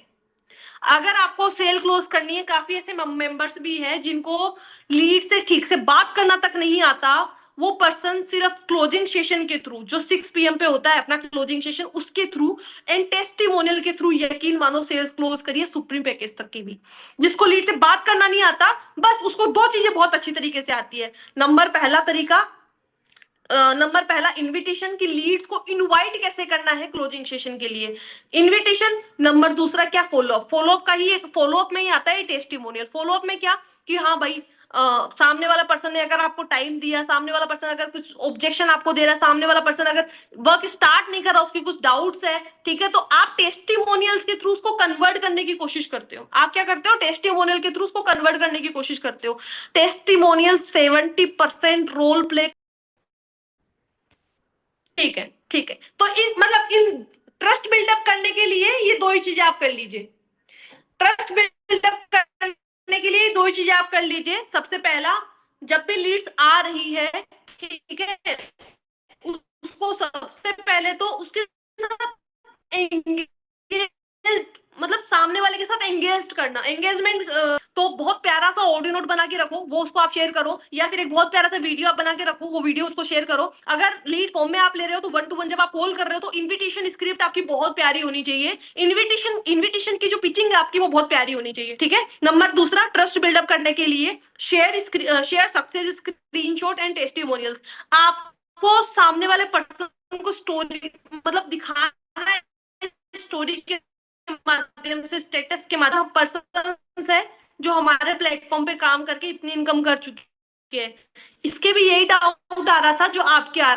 अगर आपको सेल क्लोज करनी है, काफी ऐसे मेंबर्स भी हैं जिनको लीड से ठीक से बात करना तक नहीं आता, वो पर्सन सिर्फ क्लोजिंग सेशन के थ्रू, जो 6 PM पे होता है अपना क्लोजिंग सेशन, उसके थ्रू एंड टेस्टिमोनियल के थ्रू, यकीन मानो सेल्स क्लोज करिए सुप्रीम पैकेज तक की भी। जिसको लीड से बात करना नहीं आता, बस उसको 2 चीजें बहुत अच्छी तरीके से आती है। नंबर पहला इनविटेशन की लीड्स को इनवाइट कैसे करना है क्लोजिंग सेशन के लिए, इनविटेशन। नंबर दूसरा क्या, फॉलोअप का ही एक, फॉलोअप में ही आता है टेस्टिमोनियल। फॉलोअप में क्या कि हाँ भाई, सामने वाला पर्सन ने अगर आपको टाइम दिया, सामने वाला पर्सन अगर कुछ ऑब्जेक्शन आपको दे रहा है, सामने वाला पर्सन अगर वर्क स्टार्ट नहीं कर रहा, उसकी कुछ डाउट्स है, ठीक है, तो आप टेस्टिमोनियल्स के थ्रू उसको कन्वर्ट करने की कोशिश करते हो। आप क्या करते हो, टेस्टिमोनियल के थ्रू उसको कन्वर्ट करने की कोशिश करते हो। टेस्टिमोनियल 70% रोल प्ले, ठीक है, ठीक है। तो इन ट्रस्ट बिल्डअप करने के लिए ये 2 ही चीजें आप कर लीजिए। ट्रस्ट बिल्डअप करने के लिए 2 ही चीजें आप कर लीजिए। सबसे पहला, जब भी लीड्स आ रही है, ठीक है, उसको सबसे पहले तो उसके साथ एंगेज, मतलब सामने वाले के साथ एंगेज करना। एंगेजमेंट तो बहुत प्यारा सा ऑडियो नोट बना के रखो, वो उसको आप शेयर करो, या फिर एक बहुत प्यारा सा वीडियो आप बना के रखो, वो वीडियो उसको शेयर करो। अगर लीड फॉर्म में आप ले रहे हो तो 1 to 1 जब आप कॉल कर रहे हो तो इन्विटेशन स्क्रिप्ट आपकी बहुत प्यारी होनी चाहिए। इन्विटेशन की जो पिचिंग है आपकी वो बहुत प्यारी होनी चाहिए, ठीक है। नंबर दूसरा, ट्रस्ट बिल्डअप करने के लिए share success screenshot and testimonials. आपको सामने वाले पर्सन को स्टोरी, मतलब दिखाना है, स्टोरी के माध्यम से, स्टेटस के माध्यम, पर्सन है जो हमारे प्लेटफॉर्म पे काम करके इतनी इनकम कर चुकी है। इसके भी यही डाउट आ रहा था जो आपके आ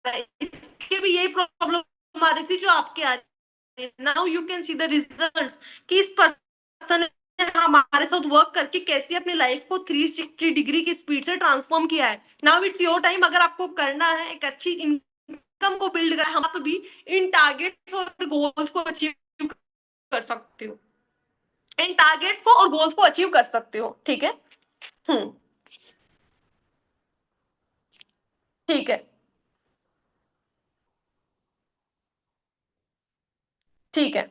इसके भी यही प्रॉब्लम आ रही थी जो आपके आ रही है। Now you can see the results कि इस पर्सन ने हमारे साथ वर्क करके कैसे अपनी लाइफ को 360 डिग्री की स्पीड से ट्रांसफॉर्म किया है। नाउ इट्स योर टाइम, अगर आपको करना है एक अच्छी इनकम को बिल्ड करना, हम भी इन टारगेट्स और गोल्स को अचीव कर सकते हो, इन टारगेट्स को और गोल्स को अचीव कर सकते हो। ठीक है, ठीक है, ठीक है।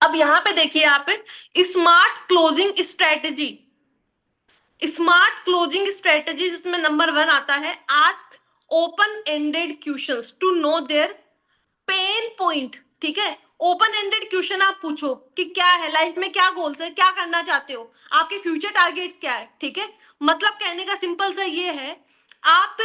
अब यहां पे देखिए आप, smart closing strategy, smart closing strategy जिसमें नंबर 1 आता है, ask open ended questions to know their pain point. ठीक है, ओपन एंडेड क्वेश्चन आप पूछो कि क्या है लाइफ में, क्या गोल्स है, क्या करना चाहते हो, आपके फ्यूचर टारगेट्स क्या है। ठीक है, मतलब कहने का सिंपल सा ये है, आप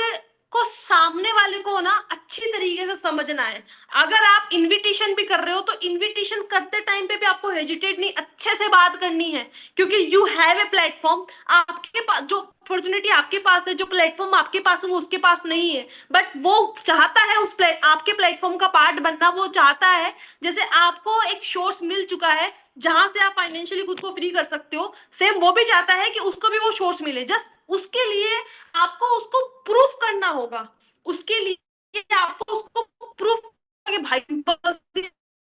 को सामने वाले को ना अच्छी तरीके से समझना है। अगर आप इनविटेशन भी कर रहे हो तो इनविटेशन करते टाइम पे भी आपको हेजिटेट नहीं, अच्छे से बात करनी है, क्योंकि यू हैव ए प्लेटफॉर्म। आपके पास जो अपॉर्चुनिटी आपके पास है, जो प्लेटफॉर्म आपके पास है, वो उसके पास नहीं है, बट वो चाहता है उस आपके प्लेटफॉर्म का पार्ट बनना। वो चाहता है जैसे आपको एक सोर्स मिल चुका है जहां से आप फाइनेंशियली खुद को फ्री कर सकते हो, सेम वो भी चाहता है कि उसको भी वो सोर्स मिले। जस्ट उसके लिए आपको उसको प्रूफ करना होगा, उसके लिए आपको उसको प्रूफ कि भाई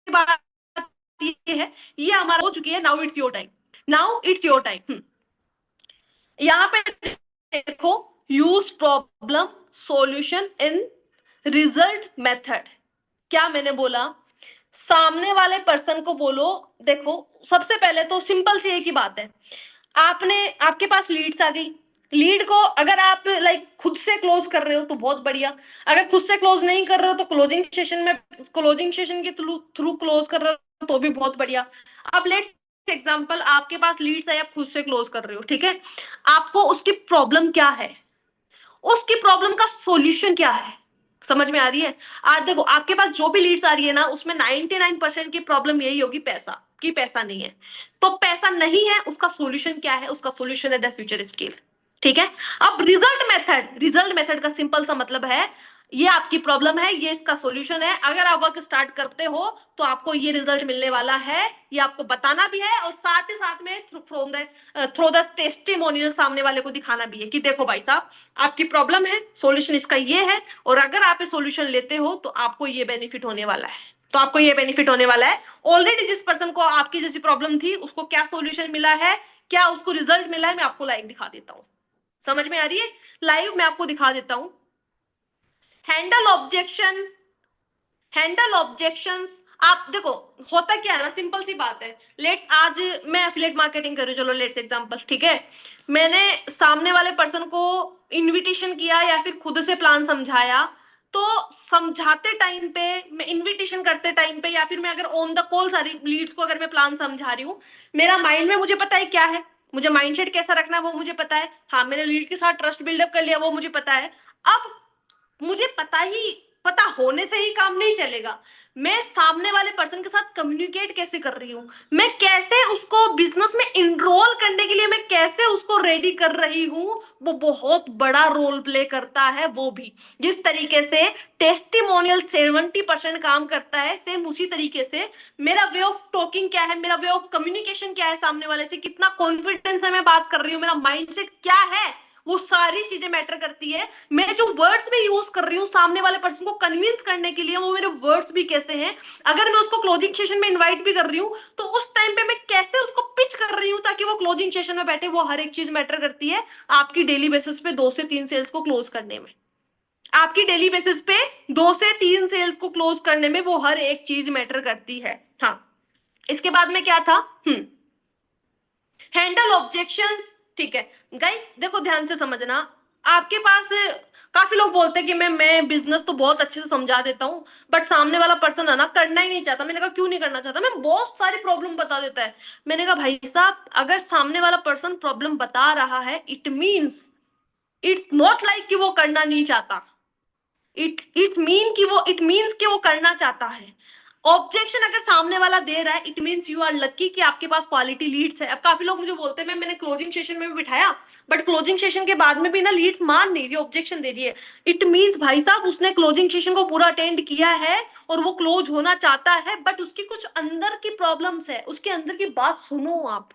बात ये है, ये हमारा हो चुकी है। Now it's your time, now it's your time. यहाँ पे देखो, use problem solution in result method. क्या मैंने बोला, सामने वाले पर्सन को बोलो, देखो सबसे पहले तो सिंपल सी एक ही बात है, आपने आपके पास लीड्स आ गई, लीड को अगर आप लाइक खुद से क्लोज कर रहे हो तो बहुत बढ़िया, अगर खुद से क्लोज नहीं कर रहे हो तो क्लोजिंग सेशन के थ्रू क्लोज कर रहे हो तो भी बहुत बढ़िया। अब लेट्स एग्जांपल, आपके पास लीड्स है, आप खुद से क्लोज कर रहे हो। ठीक है, आपको उसकी प्रॉब्लम क्या है, उसकी प्रॉब्लम का सॉल्यूशन क्या है, समझ में आ रही है। आज देखो आपके पास जो भी लीड्स आ रही है ना, उसमें 99% की प्रॉब्लम यही होगी, पैसा की, पैसा नहीं है। तो पैसा नहीं है, उसका सॉल्यूशन क्या है, उसका सॉल्यूशन है द फ्यूचर स्किल। ठीक है, अब रिजल्ट मेथड का सिंपल सा मतलब है, ये आपकी प्रॉब्लम है, ये इसका सॉल्यूशन है। अगर आप वर्क स्टार्ट करते हो तो आपको ये रिजल्ट मिलने वाला है, ये आपको बताना भी है, और साथ ही साथ में थ्रू द टेस्टिमोनियल सामने वाले को दिखाना भी है कि देखो भाई साहब, आपकी प्रॉब्लम है, सॉल्यूशन इसका ये है, और अगर आप ये सॉल्यूशन लेते हो तो आपको ये बेनिफिट होने वाला है, तो आपको ये बेनिफिट होने वाला है। ऑलरेडी जिस पर्सन को आपकी जैसी प्रॉब्लम थी उसको क्या सॉल्यूशन मिला है, क्या उसको रिजल्ट मिला है, मैं आपको लाइव दिखा देता हूं। समझ में आ रही है, लाइव मैं आपको दिखा देता हूं। Handle objections. आप देखो होता क्या है ना, सिंपल सी बात है, लेट्स आज मैं एफिलिएट मार्केटिंग कर रही हूँ, चलो लेट्स एग्जांपल। ठीक है, मैंने सामने वाले पर्सन को इनविटेशन किया या फिर खुद से प्लान समझाया, तो समझाते टाइम पे, मैं इनविटेशन करते टाइम पे, या फिर मैं अगर ऑन द कॉल सारी लीड्स को अगर मैं प्लान समझा रही हूँ, मेरा माइंड में मुझे पता है क्या है, मुझे माइंडसेट कैसा रखना है वो मुझे पता है। हाँ, मैंने लीड के साथ ट्रस्ट बिल्डअप कर लिया वो मुझे पता है। अब मुझे पता होने से ही काम नहीं चलेगा, मैं सामने वाले पर्सन के साथ कम्युनिकेट कैसे कर रही हूँ, मैं कैसे उसको बिजनेस में इनरोल करने के लिए मैं कैसे उसको रेडी कर रही हूँ, वो बहुत बड़ा रोल प्ले करता है। वो भी जिस तरीके से टेस्टिमोनियल 70% काम करता है, सेम उसी तरीके से मेरा वे ऑफ टॉकिंग क्या है, मेरा वे ऑफ कम्युनिकेशन क्या है, सामने वाले से कितना कॉन्फिडेंस है मैं बात कर रही हूँ, मेरा माइंडसेट क्या है, वो सारी चीजें मैटर करती है। मैं जो वर्ड्स भी यूज कर रही हूँ सामने वाले पर्सन को कन्विंस करने के लिए, वो मेरे वर्ड्स भी कैसे हैं। अगर मैं उसको क्लोजिंग सेशन में इनवाइट भी कर रही हूँ तो उस टाइम पे मैं कैसे उसको पिच कर रही हूँ ताकि वो क्लोजिंग सेशन में बैठे, वो हर एक चीज मैटर करती है आपकी डेली बेसिस पे 2 से 3 सेल्स को क्लोज करने में। आपकी डेली बेसिस पे 2 से 3 सेल्स को क्लोज करने में वो हर एक चीज मैटर करती है। हाँ, इसके बाद में क्या था, हैंडल ऑब्जेक्शंस। ठीक है गाइस, देखो ध्यान से समझना, आपके पास काफी लोग बोलते हैं कि मैं बिजनेस तो बहुत अच्छे से समझा देता हूँ, बट सामने वाला पर्सन है ना करना ही नहीं चाहता। मैंने कहा क्यों नहीं करना चाहता, मैं बहुत सारी प्रॉब्लम बता देता है। मैंने कहा भाई साहब, अगर सामने वाला पर्सन प्रॉब्लम बता रहा है, इट्स नॉट लाइक कि वो करना नहीं चाहता, इट मीन्स कि वो करना चाहता है। ऑब्जेक्शन अगर सामने वाला दे रहा है, it means you are lucky कि आपके पास क्वालिटी लीड्स है। अब काफी लोग मुझे बोलते हैं मैंने क्लोजिंग सेशन में भी बिठाया, बट क्लोजिंग सेशन के बाद में भी ना लीड्स मान नहीं रही, ऑब्जेक्शन दे रही है। इट मींस भाई साहब उसने क्लोजिंग सेशन को पूरा अटेंड किया है और वो क्लोज होना चाहता है, बट उसकी कुछ अंदर की प्रॉब्लम्स है, उसके अंदर की बात सुनो आप,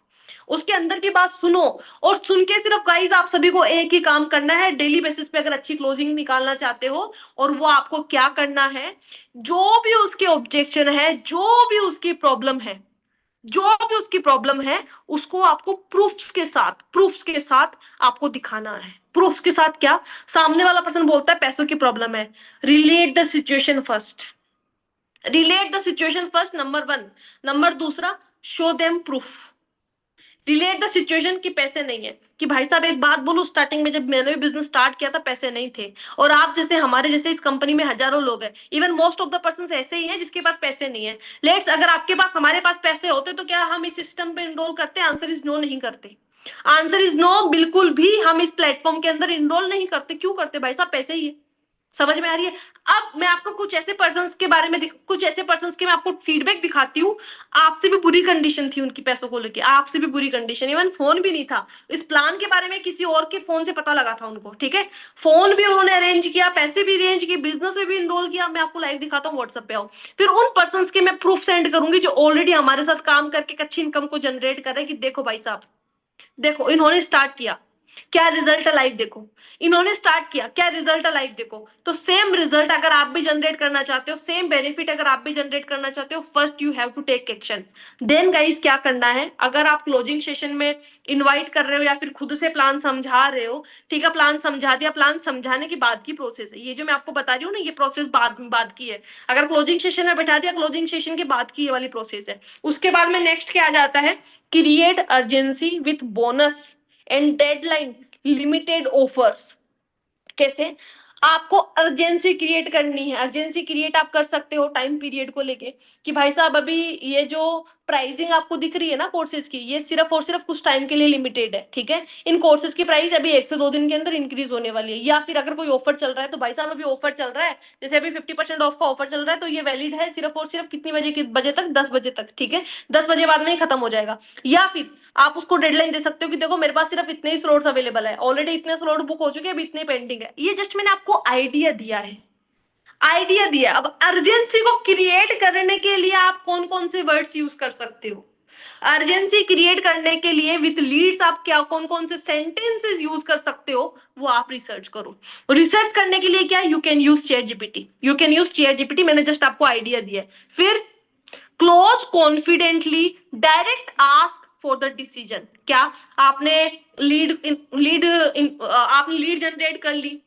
उसके अंदर की बात सुनो। और सुन के सिर्फ गाइस आप सभी को एक ही काम करना है डेली बेसिस पे, अगर अच्छी क्लोजिंग निकालना चाहते हो। और वो आपको क्या करना है, जो भी उसके ऑब्जेक्शन है, जो भी उसकी प्रॉब्लम है, जो भी उसकी प्रॉब्लम है, उसको आपको प्रूफ्स के साथ आपको दिखाना है। प्रूफ्स के साथ क्या, सामने वाला पर्सन बोलता है पैसों की प्रॉब्लम है, relate the situation first, relate the situation first, number one. Number दूसरा, show them proof. Relate the situation की पैसे नहीं है, कि भाई साहब एक बात बोलूं, स्टार्टिंग में जब मैंने भी बिजनेस स्टार्ट किया था पैसे नहीं थे, और आप जैसे हमारे जैसे इस कंपनी में हजारों लोग हैं, even most of the person ऐसे ही हैं जिसके पास पैसे नहीं है। लेट्स अगर आपके पास हमारे पास पैसे होते तो क्या हम इस सिस्टम पे इनरोल करते? आंसर इज नो, नहीं करते। आंसर इज नो, बिल्कुल भी हम इस प्लेटफॉर्म के अंदर इनरोल नहीं करते। क्यों करते भाई साहब? पैसे ही है। समझ में आ रही है? अब मैं आपको कुछ ऐसे पर्सन्स के बारे में कुछ ऐसे पर्सन्स के मैं आपको फीडबैक दिखाती हूँ। आपसे भी बुरी कंडीशन थी उनकी पैसों को लेके, आपसे भी बुरी कंडीशन, इवन फोन भी नहीं था। इस प्लान के बारे में किसी और के फोन से पता लगा था उनको, ठीक है। फोन भी उन्होंने अरेंज किया, पैसे भी अरेंज किए, बिजनेस में भी इनरोल किया। मैं आपको लाइव दिखाता हूँ, व्हाट्सएप पे आओ। फिर उन पर्सन्स के मैं प्रूफ सेंड करूंगी जो ऑलरेडी हमारे साथ काम करके अच्छी इनकम को जनरेट कर रहे हैं, कि देखो भाई साहब, देखो इन्होंने स्टार्ट किया, क्या रिजल्ट लाइव देखो। इन्होंने स्टार्ट किया, क्या रिजल्ट लाइव देखो। तो सेम रिजल्ट अगर आप भी जनरेट करना चाहते हो, सेम बेनिफिट अगर आप भी जनरेट करना चाहते हो, first you have to take action. Then guys क्या करना है, अगर आप क्लोजिंग सेशन में इनवाइट कर रहे हो या फिर खुद से प्लान समझा रहे हो, ठीक है, प्लान समझा दिया, प्लान समझाने के बाद की प्रोसेस है ये जो मैं आपको बता रही हूँ ना, ये प्रोसेस बाद की है। अगर क्लोजिंग सेशन में बैठा दिया, क्लोजिंग सेशन के बाद की ये वाली प्रोसेस है। उसके बाद में नेक्स्ट क्या आ जाता है, create urgency with bonus and deadline limited offers. कैसे? आपको अर्जेंसी क्रिएट करनी है। अर्जेंसी क्रिएट आप कर सकते हो टाइम पीरियड को लेके, कि भाई साहब अभी ये जो प्राइसिंग आपको दिख रही है ना कोर्सेज की, ये सिर्फ और सिर्फ कुछ टाइम के लिए लिमिटेड है, ठीक है। इन कोर्सेज की प्राइस अभी 1 से 2 दिन के अंदर इंक्रीज होने वाली है। या फिर अगर कोई ऑफर चल रहा है तो भाई साहब अभी ऑफर चल रहा है, जैसे अभी 50% ऑफ का ऑफर चल रहा है, तो ये वैलिड है सिर्फ और सिर्फ कितनी बजे तक, 10 बजे तक, ठीक है। 10 बजे बाद में ही खत्म हो जाएगा। या फिर आप उसको डेडलाइन दे सकते हो कि देखो मेरे पास सिर्फ इतने ही स्लॉट्स अवेलेबल है, ऑलरेडी इतने स्लॉट बुक हो चुके हैं, अभी इतने पेंडिंग है। ये जस्ट मैंने आपको आइडिया दिया है, आइडिया दिया। अब अर्जेंसी को क्रिएट करने के लिए आप कौन कौन से वर्ड्स यूज कर सकते हो, अर्जेंसी क्रिएट करने के लिए विथ लीड्स आप क्या कौन कौन से सेंटेंसेस यूज कर सकते हो, वो आप रिसर्च करो। रिसर्च करने के लिए क्या, you can use chat GPT, you can use chat GPT. मैंने जस्ट आपको आइडिया दिया है। फिर close confidently, direct ask for the decision. क्या आपने आपने लीड जनरेट कर ली,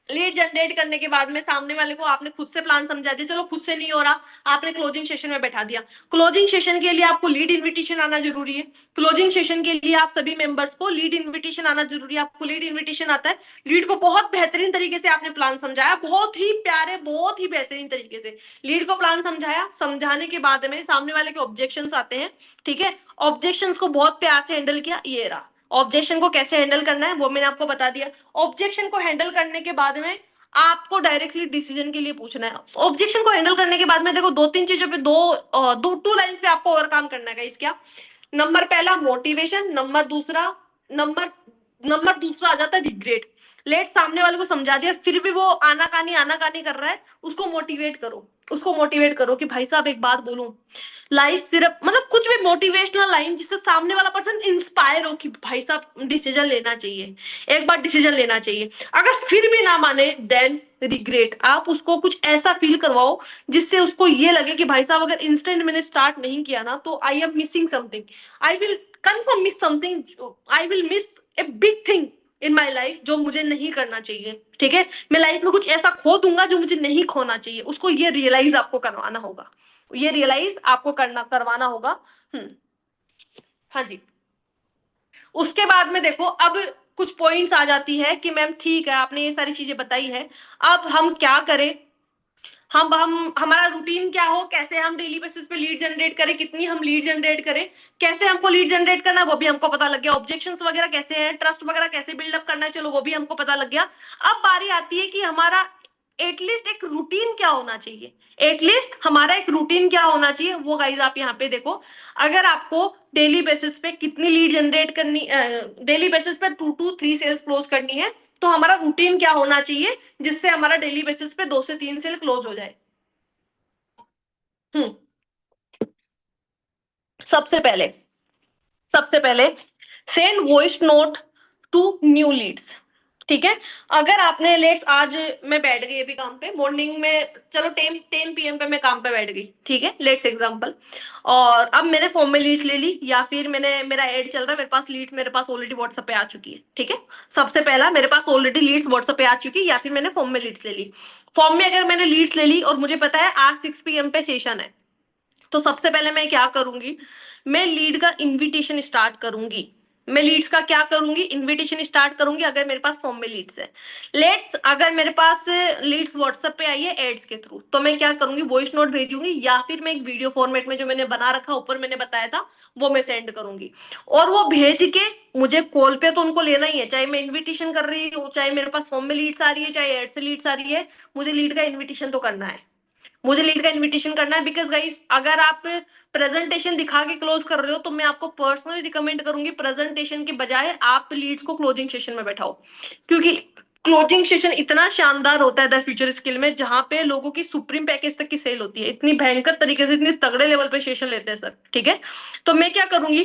लीड जनरेट करने के बाद में सामने वाले को आपने खुद से प्लान समझा दिया, चलो खुद से नहीं हो रहा, आपने क्लोजिंग सेशन में बैठा दिया। क्लोजिंग सेशन के लिए आपको लीड इनविटेशन आना जरूरी है। क्लोजिंग सेशन के लिए आप सभी मेंबर्स को लीड इनविटेशन आना जरूरी है। आपको लीड इनविटेशन आता है, लीड को बहुत बेहतरीन तरीके से आपने प्लान समझाया, बहुत ही प्यारे, बहुत ही बेहतरीन तरीके से लीड को प्लान समझाया। समझाने के बाद में सामने वाले के ऑब्जेक्शंस आते हैं, ठीक है। ऑब्जेक्शंस को बहुत प्यार से हैंडल किया, ये रहा। ऑब्जेक्शन को कैसे हैंडल करना है वो मैंने आपको बता दिया। ऑब्जेक्शन को हैंडल करने के बाद में आपको डायरेक्टली डिसीजन के लिए पूछना है। ऑब्जेक्शन को हैंडल करने के बाद में देखो 2-3 चीजों पे, टू लाइंस पे आपको ओवरकम करना है। क्या नंबर पहला मोटिवेशन, नंबर दूसरा आ जाता है रिग्रेट। लेट सामने वाले को समझा दिया, फिर भी वो आनाकानी कर रहा है, उसको मोटिवेट करो, उसको मोटिवेट करो कि भाई साहब एक बात बोलूं, लाइफ सिर्फ मतलब कुछ भी मोटिवेशनल लाइन जिससे सामने वाला पर्सन इंस्पायर हो कि भाई साहब डिसीजन लेना चाहिए, एक बार डिसीजन लेना चाहिए। अगर फिर भी ना माने देन रिग्रेट। आप उसको कुछ ऐसा फील करवाओ जिससे उसको ये लगे कि भाई साहब अगर इंस्टेंट मैंने स्टार्ट नहीं किया ना तो I am missing something, I will confirm miss something, I will miss a big thing in my life जो मुझे नहीं करना चाहिए, ठीक है। मैं लाइफ में कुछ ऐसा खो दूंगा जो मुझे नहीं खोना चाहिए। उसको ये रियलाइज आपको करवाना होगा, ये रियलाइज आपको करवाना होगा। हाँ जी। उसके बाद में देखो अब कुछ पॉइंट्स आ जाती है कि मैम ठीक है आपने ये सारी चीजें बताई है, अब हम क्या करें, हम हमारा रूटीन क्या हो, कैसे हम डेली बेसिस पे लीड जनरेट करें, कितनी हम लीड जनरेट करें, कैसे हमको लीड जनरेट करना है वो भी हमको पता लग गया। ऑब्जेक्शंस वगैरह कैसे हैं, ट्रस्ट वगैरह कैसे बिल्डअप करना है, चलो वो भी हमको पता लग गया। अब बारी आती है कि हमारा एटलीस्ट एक रूटीन क्या होना चाहिए, एटलीस्ट हमारा एक रूटीन क्या होना चाहिए वो गाइज आप यहाँ पे देखो। अगर आपको डेली बेसिस पे कितनी लीड जनरेट करनी, डेली बेसिस पे 2 to 3 सेल्स क्लोज करनी है, तो हमारा रूटीन क्या होना चाहिए जिससे हमारा डेली बेसिस पे 2 से 3 सेल क्लोज हो जाए। हम्म सबसे पहले सबसे पहले send voice note to new leads. ठीक है, अगर आपने लेट्स आज मैं बैठ गई अभी काम पे मॉर्निंग में, चलो 10 PM पे मैं काम पे बैठ गई, ठीक है लेट्स एग्जांपल, और अब मैंने फॉर्म में लीड्स ले ली, या फिर मैंने मेरा एड चल रहा है, मेरे पास लीड्स मेरे पास ऑलरेडी व्हाट्सएप पे आ चुकी है। ठीक है, सबसे पहला मेरे पास ऑलरेडी लीड्स व्हाट्सएप पे आ चुकी है, या फिर मैंने फॉर्म में लीड्स ले ली। फॉर्म में अगर मैंने लीड्स ले ली और मुझे पता है आज 6 PM पे सेशन है, तो सबसे पहले मैं क्या करूंगी, मैं लीड का इनविटेशन स्टार्ट करूंगी। मैं लीड्स का क्या करूंगी, इनविटेशन स्टार्ट करूंगी अगर मेरे पास फॉर्म में लीड्स है। लेट्स अगर मेरे पास लीड्स व्हाट्सएप पे आई है एड्स के थ्रू, तो मैं क्या करूंगी, वॉइस नोट भेजूंगी, या फिर मैं एक वीडियो फॉर्मेट में जो मैंने बना रखा ऊपर मैंने बताया था वो मैं सेंड करूंगी। और वो भेज के मुझे कॉल पे तो उनको लेना ही है, चाहे मैं इन्विटेशन कर रही हूँ, चाहे मेरे पास फॉर्म में लीड्स आ रही है, चाहे एड से लीड्स आ रही है, मुझे लीड का इन्विटेशन तो करना है, मुझे लीड का इनविटेशन करना है। बिकॉज गाइस अगर आप प्रेजेंटेशन दिखा के क्लोज कर रहे हो तो मैं आपको पर्सनली रिकमेंड करूंगी प्रेजेंटेशन के बजाय आप लीड्स को क्लोजिंग सेशन में बैठाओ, क्योंकि क्लोजिंग सेशन इतना शानदार होता है द फ्यूचर स्किल में, जहां पे लोगों की सुप्रीम पैकेज तक की सेल होती है, इतनी भयंकर तरीके से, इतनी तगड़े लेवल पे सेशन लेते हैं सर। ठीक है, तो मैं क्या करूंगी,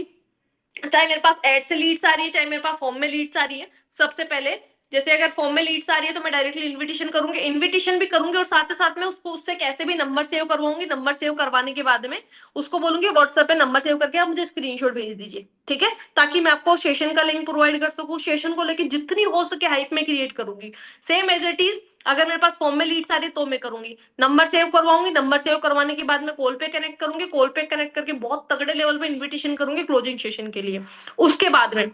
चाहे मेरे पास एड से लीड्स आ रही है, चाहे मेरे पास फॉर्म में लीड्स आ रही है, सबसे पहले जैसे अगर फॉर्म में लीड्स आ रही है तो मैं डायरेक्टली इनविटेशन करूंगी, इनविटेशन भी करूंगी, और साथ ही साथ में उसको उससे कैसे भी नंबर सेव करवाऊंगी। नंबर सेव करवाने के बाद में उसको बोलूंगी व्हाट्सएप पे नंबर सेव करके आप मुझे स्क्रीनशॉट भेज दीजिए। ठीक है, ताकि मैं आपको सेशन का लिंक प्रोवाइड कर सकूं, सेशन को लेकर जितनी हो सके हाइप में क्रिएट करूंगी, सेम एज इट इज। अगर मेरे पास फॉर्म में लीड्स आ रही है तो मैं करूंगी, नंबर सेव करवाऊंगी, नंबर सेव करवाने के बाद में कॉल पे कनेक्ट करूंगी, कॉल पे कनेक्ट करके बहुत तगड़े लेवल पे इन्विटेशन करूंगी क्लोजिंग सेशन के लिए। उसके बाद में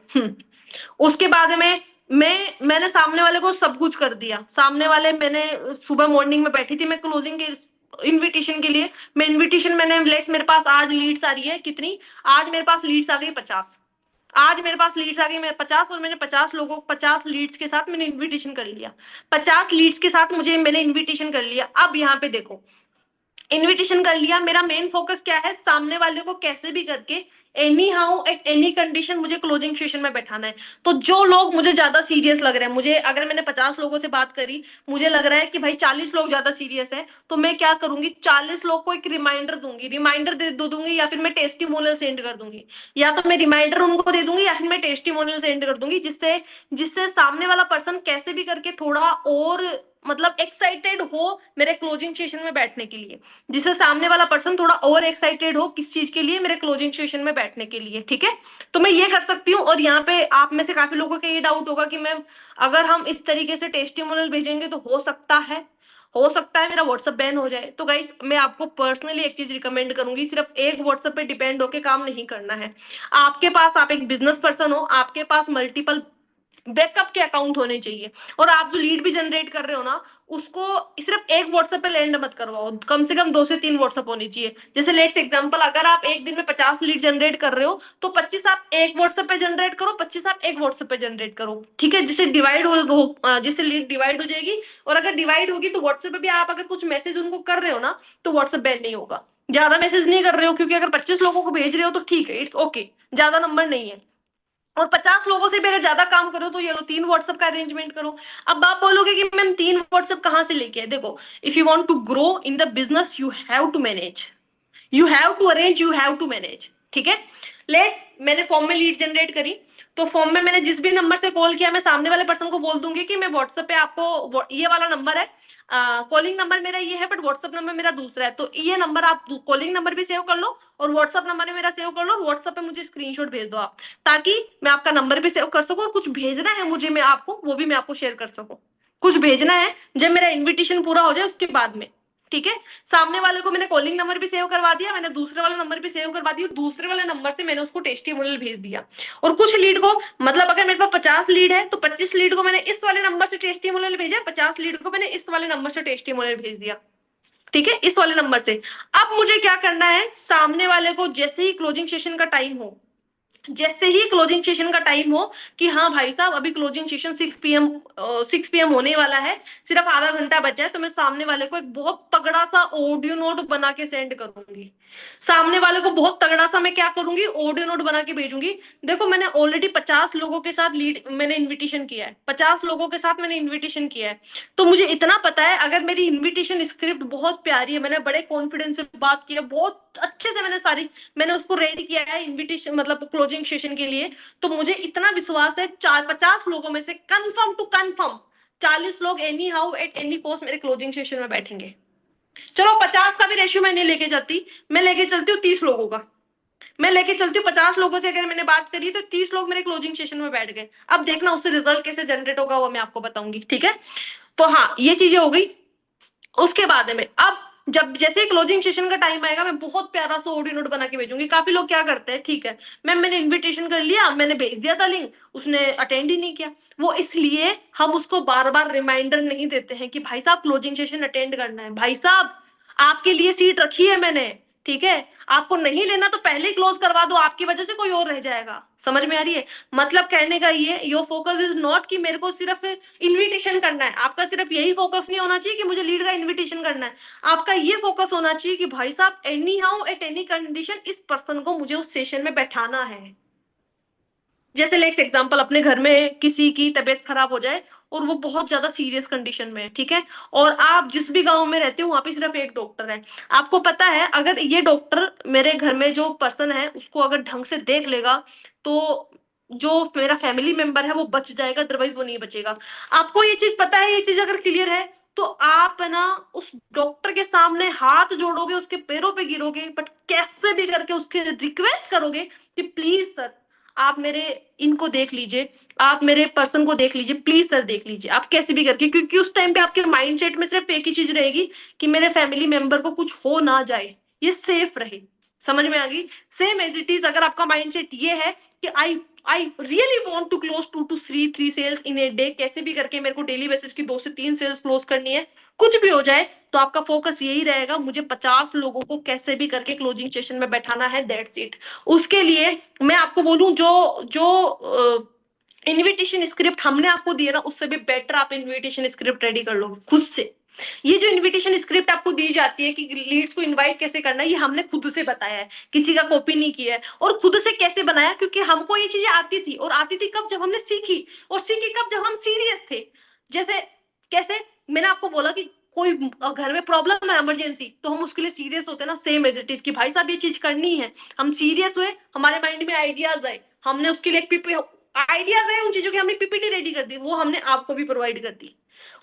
उसके बाद में मैंने सामने वाले को सब कुछ कर दिया, सामने वाले मैंने सुबह मॉर्निंग में बैठी थी मैं क्लोजिंग के इनविटेशन के लिए, मैं इनविटेशन मैंने लेट्स मेरे पास आज लीड्स आ रही है कितनी, आज मेरे पास लीड्स आ गई 50, आज मेरे पास लीड्स आ गई मैं 50, और मैंने 50 लोगों 50 लीड्स के साथ मैंने इनविटेशन कर लिया, 50 लीड्स के साथ मुझे मैंने इनविटेशन कर लिया। अब यहाँ पे देखो, इनविटेशन कर लिया, मेरा मेन फोकस क्या है, सामने वाले को कैसे भी करके any how at any condition मुझे क्लोजिंग सेशन में बैठाना है। तो जो लोग मुझे ज्यादा सीरियस लग रहे हैं, मुझे अगर मैंने 50 लोगों से बात करी, मुझे लग रहा है कि भाई 40 लोग ज्यादा सीरियस है, तो मैं क्या करूंगी, 40 लोग को एक रिमाइंडर दूंगी, रिमाइंडर दे दूंगी, या फिर मैं टेस्टिमोनियल सेंड कर दूंगी, या तो मैं रिमाइंडर उनको दे दूंगी या फिर मैं टेस्टिमोनियल सेंड कर दूंगी, जिससे जिससे सामने वाला पर्सन कैसे भी करके थोड़ा और मतलब एक्साइटेड हो मेरे क्लोजिंग सेशन में बैठने के लिए, जिससे सामने वाला पर्सन थोड़ा और एक्साइटेड हो किस चीज के लिए, मेरे क्लोजिंग सेशन में बैठने के लिए। ठीक है, तो मैं ये कर सकती हूँ। और यहाँ पे आप में से काफी लोगों का ये डाउट होगा कि मैम अगर हम इस तरीके से टेस्टिमोनियल भेजेंगे तो हो सकता है मेरा व्हाट्सएप बैन हो जाए। तो गाइस मैं आपको पर्सनली एक चीज रिकमेंड करूंगी, सिर्फ एक व्हाट्सएप पे डिपेंड होके काम नहीं करना है। आपके पास, आप एक बिजनेस पर्सन हो, आपके पास मल्टीपल बैकअप के अकाउंट होने चाहिए, और आप जो लीड भी जनरेट कर रहे हो ना, उसको सिर्फ एक व्हाट्सएप पे लैंड मत करवाओ, कम से कम 2 से 3 व्हाट्सएप होने चाहिए। जैसे लेट्स एग्जांपल, अगर आप एक दिन में 50 लीड जनरेट कर रहे हो तो 25 आप एक व्हाट्सएप पे जनरेट करो, 25 आप एक व्हाट्सएप पे जनरेट करो। ठीक है, जिससे डिवाइड हो जिससे लीड डिवाइड हो जाएगी, और अगर डिवाइड होगी तो व्हाट्सएप पे भी आप अगर कुछ मैसेज उनको कर रहे हो ना तो व्हाट्सएप बैन नहीं होगा। ज्यादा मैसेज नहीं कर रहे हो, क्योंकि अगर 25 लोगों को भेज रहे हो तो ठीक है, इट्स ओके, ज्यादा नंबर नहीं है। और 50 लोगों से भी अगर ज्यादा काम करो तो ये लो 3 व्हाट्सएप का अरेंजमेंट करो। अब आप बोलोगे कि मैम 3 व्हाट्सएप कहाँ से लेके आए, देखो, if you want to grow in the business you have to manage, you have to arrange, you have to manage. ठीक है, लेट्स मैंने फॉर्म में लीड जनरेट करी, तो फॉर्म में मैंने जिस भी नंबर से कॉल किया, मैं सामने वाले पर्सन को बोल दूंगी कि मैं व्हाट्सएप पे आपको ये वाला नंबर है, कॉलिंग नंबर मेरा ये है बट व्हाट्सएप नंबर मेरा दूसरा है, तो ये नंबर आप कॉलिंग नंबर भी सेव कर लो और व्हाट्सएप नंबर मेरा सेव कर लो, और व्हाट्सएप पे मुझे स्क्रीनशॉट भेज दो आप, ताकि मैं आपका नंबर भी सेव कर सकूं, और कुछ भेजना है मुझे मैं आपको वो भी मैं आपको शेयर कर सकूं, कुछ भेजना है जब मेरा इन्विटेशन पूरा हो जाए उसके बाद में। ठीक है, सामने वाले को मैंने कॉलिंग नंबर भी सेव करवा दिया, मैंने दूसरे वाला नंबर भी सेव करवा दिया, दूसरे वाले नंबर से मैंने उसको टेस्टिमोनियल भेज दिया। और कुछ लीड को, मतलब अगर मेरे पास 50 लीड है तो 25 लीड को मैंने इस वाले नंबर से टेस्टिमोनियल भेजा, 50 लीड को मैंने इस वाले नंबर से टेस्टिमोनियल भेज दिया। ठीक है, इस वाले नंबर से। अब मुझे क्या करना है, सामने वाले को जैसे ही क्लोजिंग सेशन का टाइम हो, जैसे ही क्लोजिंग सेशन का टाइम हो कि हाँ भाई साहब अभी क्लोजिंग सेशन 6 PM होने वाला है, सिर्फ आधा घंटा बचा है, तो मैं सामने वाले को एक बहुत तगड़ा सा ऑडियो नोट बना के सेंड करूंगी। सामने वाले को बहुत तगड़ा सा मैं क्या करूंगी, ऑडियो नोट बना के भेजूंगी। देखो मैंने ऑलरेडी 50 लोगों के साथ मैंने इन्विटेशन किया है, 50 लोगों के साथ मैंने इन्विटेशन किया है, तो मुझे इतना पता है अगर मेरी इन्विटेशन स्क्रिप्ट बहुत प्यारी है, मैंने बड़े कॉन्फिडेंस से बात किया, बहुत अच्छे से मैंने उसको रेडी किया है इन्विटेशन मतलब क्लोजिंग सेशन के लिए, तो मुझे इतना विश्वास है 50 लोगों में से कंफर्म टू कंफर्म 40 लोग any how at any cost मेरे क्लोजिंग सेशन में बैठेंगे। चलो 50 का भी रेशियो मैं नहीं लेके जाती, मैं लेके चलती हूँ 30 लोगों का, मैं लेके चलती हूँ 50 लोगों से अगर मैंने बात करी तो 30 लोग मेरे क्लोजिंग सेशन में बैठ गए। अब देखना उससे रिजल्ट कैसे जनरेट होगा वो मैं आपको बताऊंगी, ठीक है। तो हाँ ये चीजें हो गई। उसके बाद में अब जब जैसे क्लोजिंग सेशन का टाइम आएगा मैं बहुत प्यारा सा ऑडियो नोट बना के भेजूंगी। काफी लोग क्या करते हैं, ठीक है मैम मैंने इनविटेशन कर लिया, मैंने भेज दिया था लिंक, उसने अटेंड ही नहीं किया। वो इसलिए हम उसको बार बार रिमाइंडर नहीं देते हैं कि भाई साहब क्लोजिंग सेशन अटेंड करना है, भाई साहब आपके लिए सीट रखी है मैंने, ठीक है आपको नहीं लेना तो पहले ही क्लोज करवा दो, आपकी वजह से कोई और रह जाएगा। समझ में आ रही है, मतलब कहने का ये योर फोकस इज नॉट कि मेरे को सिर्फ इनविटेशन करना है, आपका सिर्फ यही फोकस नहीं होना चाहिए कि मुझे लीड का इनविटेशन करना है, आपका ये फोकस होना चाहिए कि भाई साहब any how at any condition इस पर्सन को मुझे उस सेशन में बैठाना है। जैसे लेट्स एग्जांपल अपने घर में किसी की तबीयत खराब हो जाए और वो बहुत ज्यादा सीरियस कंडीशन में है, ठीक है, और आप जिस भी गांव में रहते हो वहां पे सिर्फ एक डॉक्टर है, आपको पता है अगर ये डॉक्टर मेरे घर में जो पर्सन है उसको अगर ढंग से देख लेगा तो जो मेरा फैमिली मेंबर है वो बच जाएगा, अदरवाइज वो नहीं बचेगा। आपको ये चीज पता है, ये चीज अगर क्लियर है तो आप है ना उस डॉक्टर के सामने हाथ जोड़ोगे, उसके पैरों पे गिरोगे, बट कैसे भी करके उसके रिक्वेस्ट करोगे कि प्लीज सर आप मेरे इनको देख लीजिए, आप मेरे पर्सन को देख लीजिए, प्लीज सर देख लीजिए, आप कैसे भी करके, क्योंकि उस टाइम पे आपके माइंडसेट में सिर्फ एक ही चीज रहेगी कि मेरे फैमिली मेंबर को कुछ हो ना जाए, ये सेफ रहे। समझ में आ गई। सेम एज इट इज अगर आपका माइंडसेट ये है कि I really want to close 2 to 3 sales in a day, कैसे भी करके मेरे को डेली बेसिस की 2 से 3 सेल्स क्लोज करनी है, कुछ भी हो जाए तो आपका फोकस यही रहेगा मुझे 50 लोगों को कैसे भी करके क्लोजिंग सेशन में बैठाना है, दैट्स इट। उसके लिए मैं आपको बोलूं जो जो इनविटेशन स्क्रिप्ट हमने आपको दिया ना उससे भी बेटर आप इनविटेशन स्क्रिप्ट रेडी कर लो खुद से। ये जो इनविटेशन स्क्रिप्ट आपको दी जाती है कि लीड्स को इनवाइट कैसे करना है, ये हमने खुद से बताया है, किसी का कॉपी नहीं किया है। और खुद से कैसे बनाया, क्योंकि हमको ये चीजें आती थी, और आती थी कब, जब हमने सीखी, और सीखी कब, जब हम सीरियस थे। जैसे कैसे, मैंने आपको बोला कि कोई घर में प्रॉब्लम है इमरजेंसी, तो हम उसके लिए सीरियस होते हैं ना, सेम एज इट इज कि भाई साहब ये चीज करनी है, हम सीरियस हुए, हमारे माइंड में आइडियाज आए, हमने उसके लिए आइडियाज है, उन चीजों की हमने पीपीटी रेडी कर दी, वो हमने आपको भी प्रोवाइड कर दी,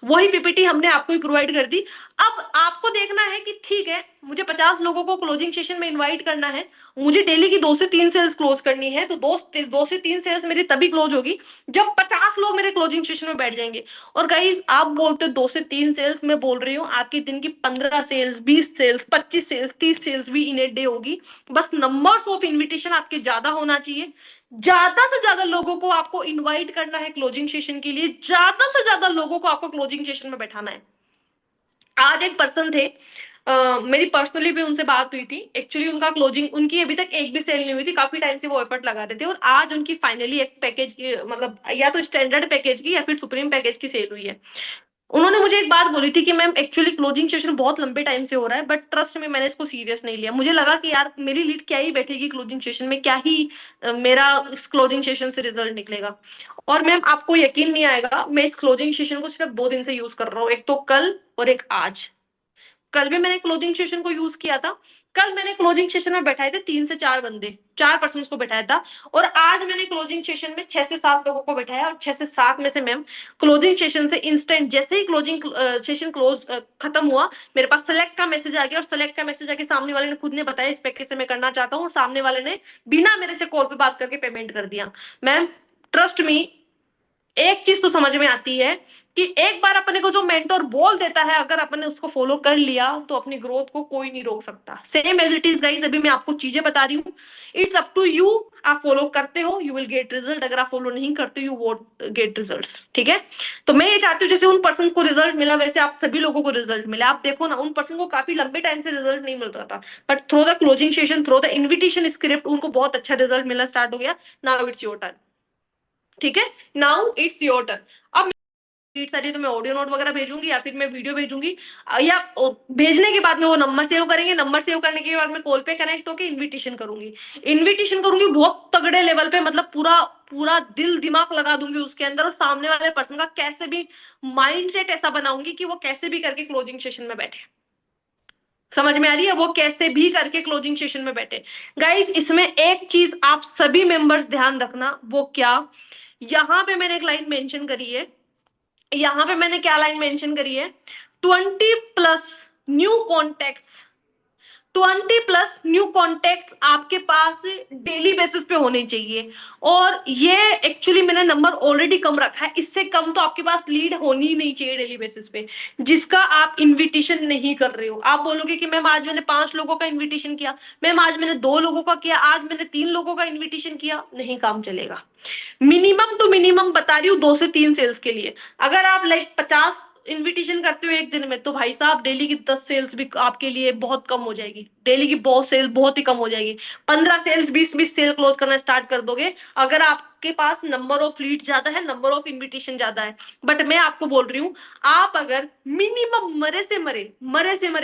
वही पीपीटी हमने आपको भी प्रोवाइड कर दी। अब आपको देखना है कि ठीक है मुझे 50 लोगों को क्लोजिंग सेशन में इनवाइट करना है, मुझे डेली की 2 से 3 सेल्स क्लोज करनी है, तो 2 से 3 सेल्स मेरी तभी क्लोज होगी जब 50 लोग मेरे क्लोजिंग सेशन में बैठ जाएंगे। और गाइस आप बोलते 2 से 3 सेल्स, मैं बोल रही हूँ आपके दिन की 15 सेल्स, 20 सेल्स, 25 सेल्स, 30 सेल्स भी इन ए डे होगी। बस नंबर्स ऑफ इन्विटेशन आपके ज्यादा होना चाहिए, ज्यादा से ज्यादा लोगों को आपको इनवाइट करना है क्लोजिंग सेशन के लिए, ज्यादा से ज्यादा लोगों को आपको क्लोजिंग सेशन में बैठाना है। आज एक पर्सन थे, मेरी पर्सनली भी उनसे बात हुई थी, एक्चुअली उनका क्लोजिंग, उनकी अभी तक एक भी सेल नहीं हुई थी, काफी टाइम से वो एफर्ट लगा रहे थे, और आज उनकी फाइनली एक पैकेज की, मतलब या तो स्टैंडर्ड पैकेज की या फिर सुप्रीम पैकेज की सेल हुई है। उन्होंने मुझे एक बात बोली थी कि मैम एक्चुअली क्लोजिंग सेशन बहुत लंबे टाइम से हो रहा है, बट ट्रस्ट में मैंने इसको सीरियस नहीं लिया, मुझे लगा कि यार मेरी लीड क्या ही बैठेगी क्लोजिंग सेशन में, क्या ही मेरा इस क्लोजिंग सेशन से रिजल्ट निकलेगा। और मैम आपको यकीन नहीं आएगा, मैं इस क्लोजिंग सेशन को सिर्फ 2 दिन से यूज कर रहा हूँ, एक तो कल और एक आज। कल भी मैंने क्लोजिंग सेशन को यूज किया था, कल मैंने क्लोजिंग सेशन में बैठाए थे 3 से 4 बंदे, 4 पर्सन को बैठाया था, और आज मैंने क्लोजिंग सेशन में 6 से 7 लोगों को बैठाया, और 6 से 7 में से मैम क्लोजिंग सेशन से इंस्टेंट जैसे ही क्लोजिंग सेशन क्लोज खत्म हुआ, मेरे पास सेलेक्ट का मैसेज आ गया, और सेलेक्ट का मैसेज आके सामने वाले ने खुद ने बताया इस पैकेज से मैं करना चाहता हूँ, और सामने वाले ने बिना मेरे से कॉल पे बात करके पेमेंट कर दिया। मैम ट्रस्ट मी, एक चीज तो समझ में आती है कि एक बार अपने को जो मेंटोर बोल देता है, अगर अपने उसको फॉलो कर लिया तो अपनी ग्रोथ को कोई नहीं रोक सकता। Same as it is guys, अभी मैं आपको चीजें बता रही हूँ, इट्स अप टू यू। आप फॉलो करते हो यू विल गेट रिजल्ट, अगर आप फॉलो नहीं करते यू वोंट गेट रिजल्ट्स। ठीक है, तो मैं ये चाहती हूँ जैसे उन पर्सन को रिजल्ट मिला वैसे आप सभी लोगों को रिजल्ट मिले। आप देखो ना, उन पर्सन को काफी लंबे टाइम से रिजल्ट नहीं मिल रहा था, but through the closing session, through the invitation script उनको बहुत अच्छा रिजल्ट मिलना स्टार्ट हो गया। Now it's your turn. ठीक है, नाउ इट्स योर टर्न। अब लीड्स आ रही है तो मैं ऑडियो नोट वगैरह भेजूंगी या फिर मैं वीडियो भेजूंगी, या भेजने के बाद में वो नंबर सेव करेंगे, नंबर सेव करने के बाद में कॉल पे कनेक्ट होकर इनविटेशन करूंगी। इनविटेशन करूंगी बहुत तगड़े लेवल पे, मतलब पूरा पूरा दिल दिमाग लगा दूंगी उसके अंदर, और सामने वाले पर्सन का कैसे भी माइंड सेट ऐसा बनाऊंगी कि वो कैसे भी करके क्लोजिंग सेशन में बैठे। समझ में आ रही है, वो कैसे भी करके क्लोजिंग सेशन में बैठे। गाइस इसमें एक चीज आप सभी मेंबर्स ध्यान रखना, वो क्या, यहां पे मैंने एक लाइन मेंशन करी है, यहां पे मैंने क्या लाइन मेंशन करी है, 20+ न्यू कॉन्टेक्ट्स, 20+ न्यू कॉन्टेक्ट आपके पास डेली बेसिस पे होने चाहिए। और ये एक्चुअली मैंने नंबर ऑलरेडी कम रखा है, इससे कम तो आपके पास लीड होनी ही नहीं चाहिए डेली बेसिस पे, जिसका आप इनविटेशन नहीं कर रहे हो। आप बोलोगे कि मैम आज मैंने 5 लोगों का इनविटेशन किया, मैम आज मैंने 2 लोगों का किया, आज मैंने 3 लोगों का इन्विटेशन किया, नहीं काम चलेगा। मिनिमम टू मिनिमम बता रही हूँ 2 से 3 सेल्स के लिए। अगर आप लाइक 50 इनविटेशन करते हो एक दिन में, तो भाई साहब डेली की 10 सेल्स भी आपके लिए बहुत कम हो जाएगी, डेली की बहुत सेल्स बहुत ही कम हो जाएगी। 15 सेल्स 20 सेल क्लोज करना स्टार्ट कर दोगे, अगर आपके पास नंबर ऑफ लीड ज्यादा है, नंबर ऑफ इन्विटेशन ज्यादा है। बट मैं आपको बोल रही हूँ, आप अगर मिनिमम मरे से मरे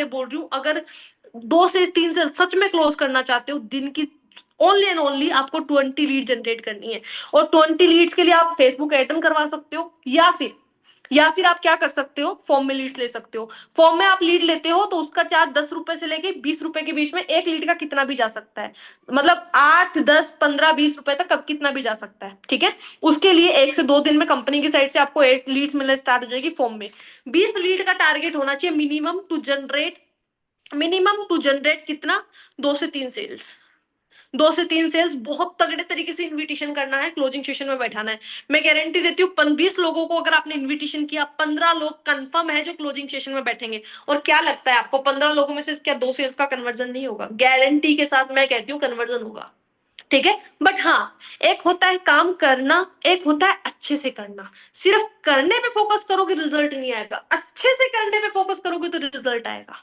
बोल रही हूँ, अगर 2 से 3 सेल सच में क्लोज करना चाहते हो दिन की, ओनली एंड ओनली आपको 20 लीड जनरेट करनी है। और 20 लीड्स के लिए आप फेसबुक एड करवा सकते हो, या फिर आप क्या कर सकते हो, फॉर्म में लीड्स ले सकते हो। फॉर्म में आप लीड लेते हो तो उसका चार्ज 10 रुपए से लेके 20 रुपए के बीच में, एक लीड का कितना भी जा सकता है, मतलब 8 10 15 20 रुपए तक कब कितना भी जा सकता है। ठीक है, उसके लिए 1 से 2 दिन में कंपनी की साइड से आपको 8 लीड्स मिलने स्टार्ट हो जाएगी फॉर्म में। 20 लीड का टारगेट होना चाहिए मिनिमम टू जनरेट कितना, 2 से 3 सेल्स। 2 से 3 सेल्स बहुत तगड़े तरीके से इनविटेशन करना है, क्लोजिंग सेशन में बैठाना है। मैं गारंटी देती हूँ 20 लोगों को अगर आपने इनविटेशन किया, 15 लोग कंफर्म है जो क्लोजिंग सेशन में बैठेंगे। और क्या लगता है आपको 15 लोगों में से क्या 2 सेल्स का कन्वर्जन नहीं होगा? गारंटी के साथ मैं कहती हूँ कन्वर्जन होगा। ठीक है, बट हाँ, एक होता है काम करना, एक होता है अच्छे से करना। सिर्फ करने पे फोकस करोगे रिजल्ट नहीं आएगा, अच्छे से करने पे फोकस करोगे तो रिजल्ट आएगा।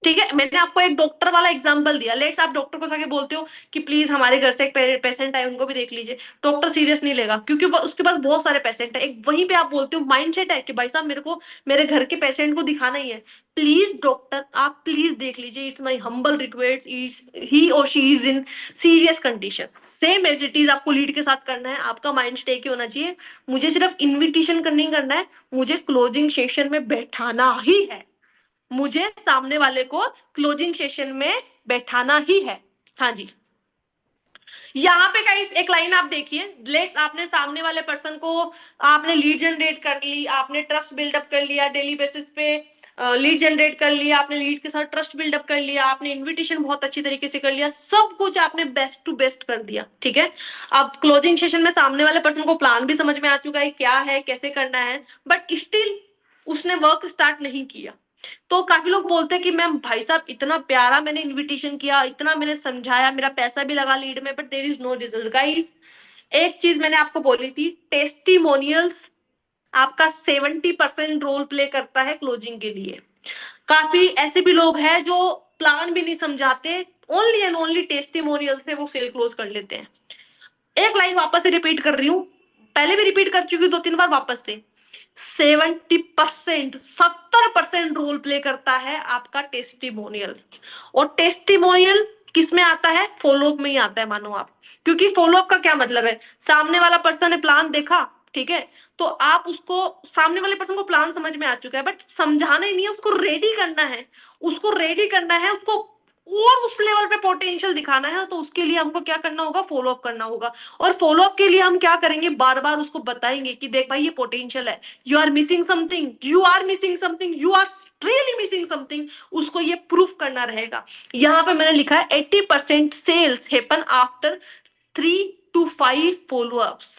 ठीक है, मैंने आपको एक डॉक्टर वाला एग्जांपल दिया, लेट्स आप डॉक्टर को जाके बोलते हो कि प्लीज हमारे घर से एक पेशेंट आए उनको भी देख लीजिए, डॉक्टर सीरियस नहीं लेगा क्योंकि उसके पास बहुत सारे पेशेंट है। एक वहीं पे आप बोलते हो, माइंडसेट है कि भाई साहब मेरे को मेरे घर के पेशेंट को दिखाना ही है, प्लीज डॉक्टर आप प्लीज देख लीजिए, it's my humble request, he और she is in serious condition. Same as it is आपको लीड के साथ करना है, आपका माइंड एक ही होना चाहिए, मुझे सिर्फ इन्विटेशन नहीं करना है, मुझे क्लोजिंग सेशन में बैठाना ही है, मुझे सामने वाले को क्लोजिंग सेशन में बैठाना ही है। हाँ जी, यहाँ पे गाइस एक लाइन आप देखिए, लेट्स आपने सामने वाले पर्सन को, आपने लीड जनरेट कर ली, आपने ट्रस्ट बिल्डअप कर लिया डेली बेसिस पे, लीड जनरेट कर लिया आपने, लीड के साथ ट्रस्ट बिल्डअप कर लिया आपने, इनविटेशन बहुत अच्छी तरीके से कर लिया, सब कुछ आपने बेस्ट टू बेस्ट कर दिया। ठीक है, अब क्लोजिंग सेशन में सामने वाले पर्सन को प्लान भी समझ में आ चुका है क्या है कैसे करना है, बट स्टिल उसने वर्क स्टार्ट नहीं किया। तो काफी लोग बोलते हैं कि मैम भाई साहब इतना प्यारा मैंने इनविटेशन किया, इतना मैंने समझाया, मेरा पैसा भी लगा लीड में, but there is no result. Guys एक चीज मैंने आपको बोली थी, टेस्टिमोनियल्स आपका 70% रोल प्ले करता है क्लोजिंग के लिए। काफी ऐसे भी लोग हैं जो प्लान भी नहीं समझाते, ओनली एंड ओनली टेस्टिमोनियल से वो सेल क्लोज कर लेते हैं। एक लाइन वापस से रिपीट कर रही हूँ, पहले भी रिपीट कर चुकी हूँ 2-3 बार, वापस से 70% रोल प्ले करता है आपका टेस्टिमोनियल। और टेस्टिमोनियल किस में आता है? फॉलोअप में ही आता है, मानो आप, क्योंकि फॉलोअप का क्या मतलब है, सामने वाला पर्सन ने प्लान देखा, ठीक है, तो आप उसको, सामने वाले पर्सन को प्लान समझ में आ चुका है, बट समझाना ही नहीं है, उसको रेडी करना है, उसको और उस लेवल पे पोटेंशियल दिखाना है, तो उसके लिए हमको क्या करना होगा? फॉलोअप करना होगा। और फॉलोअप के लिए हम क्या करेंगे? बार बार उसको बताएंगे कि देख भाई ये पोटेंशियल है, you are missing something, you are really missing something, उसको ये प्रूफ करना रहेगा। यहाँ पे मैंने लिखा है 80% sales happen after 3 to 5 followups.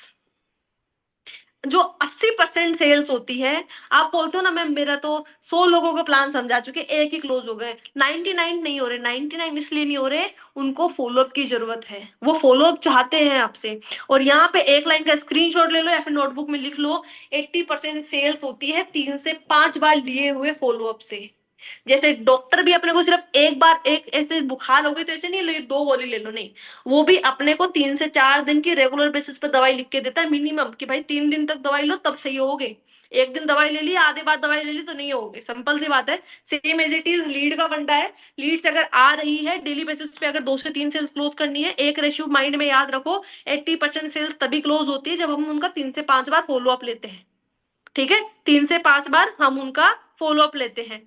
जो 80% सेल्स होती है, आप बोलते हो ना मैम मेरा तो 100 लोगों का प्लान समझा चुके, एक ही क्लोज हो गए, 99 नहीं हो रहे। 99 इसलिए नहीं हो रहे, उनको फॉलोअप की जरूरत है, वो फॉलोअप चाहते हैं आपसे। और यहाँ पे एक लाइन का स्क्रीनशॉट ले लो या फिर नोटबुक में लिख लो, 80% सेल्स होती है 3 से 5 बार लिए हुए फॉलोअप से। जैसे डॉक्टर भी अपने को सिर्फ एक बार, एक ऐसे बुखार हो गई तो ऐसे नहीं लो 2 गोली ले लो, नहीं, वो भी अपने को 3 से 4 दिन की रेगुलर बेसिस पे दवाई लिख के देता है मिनिमम, कि भाई 3 दिन तक दवाई लो तब सही होगे। एक दिन दवाई ले ली, आधे बाद दवाई ले ली तो नहीं होगे, सिंपल सी बात है। Same as it is lead का फंडा है। लीड्स अगर आ रही है डेली बेसिस पे, अगर 2 से 3 सेल्स क्लोज करनी है, एक रेशियो माइंड में याद रखो, 80% सेल्स तभी क्लोज होती है जब हम उनका 3 से 5 बार फॉलो अप लेते हैं। ठीक है, 3 से 5 बार हम उनका फॉलो अप लेते हैं।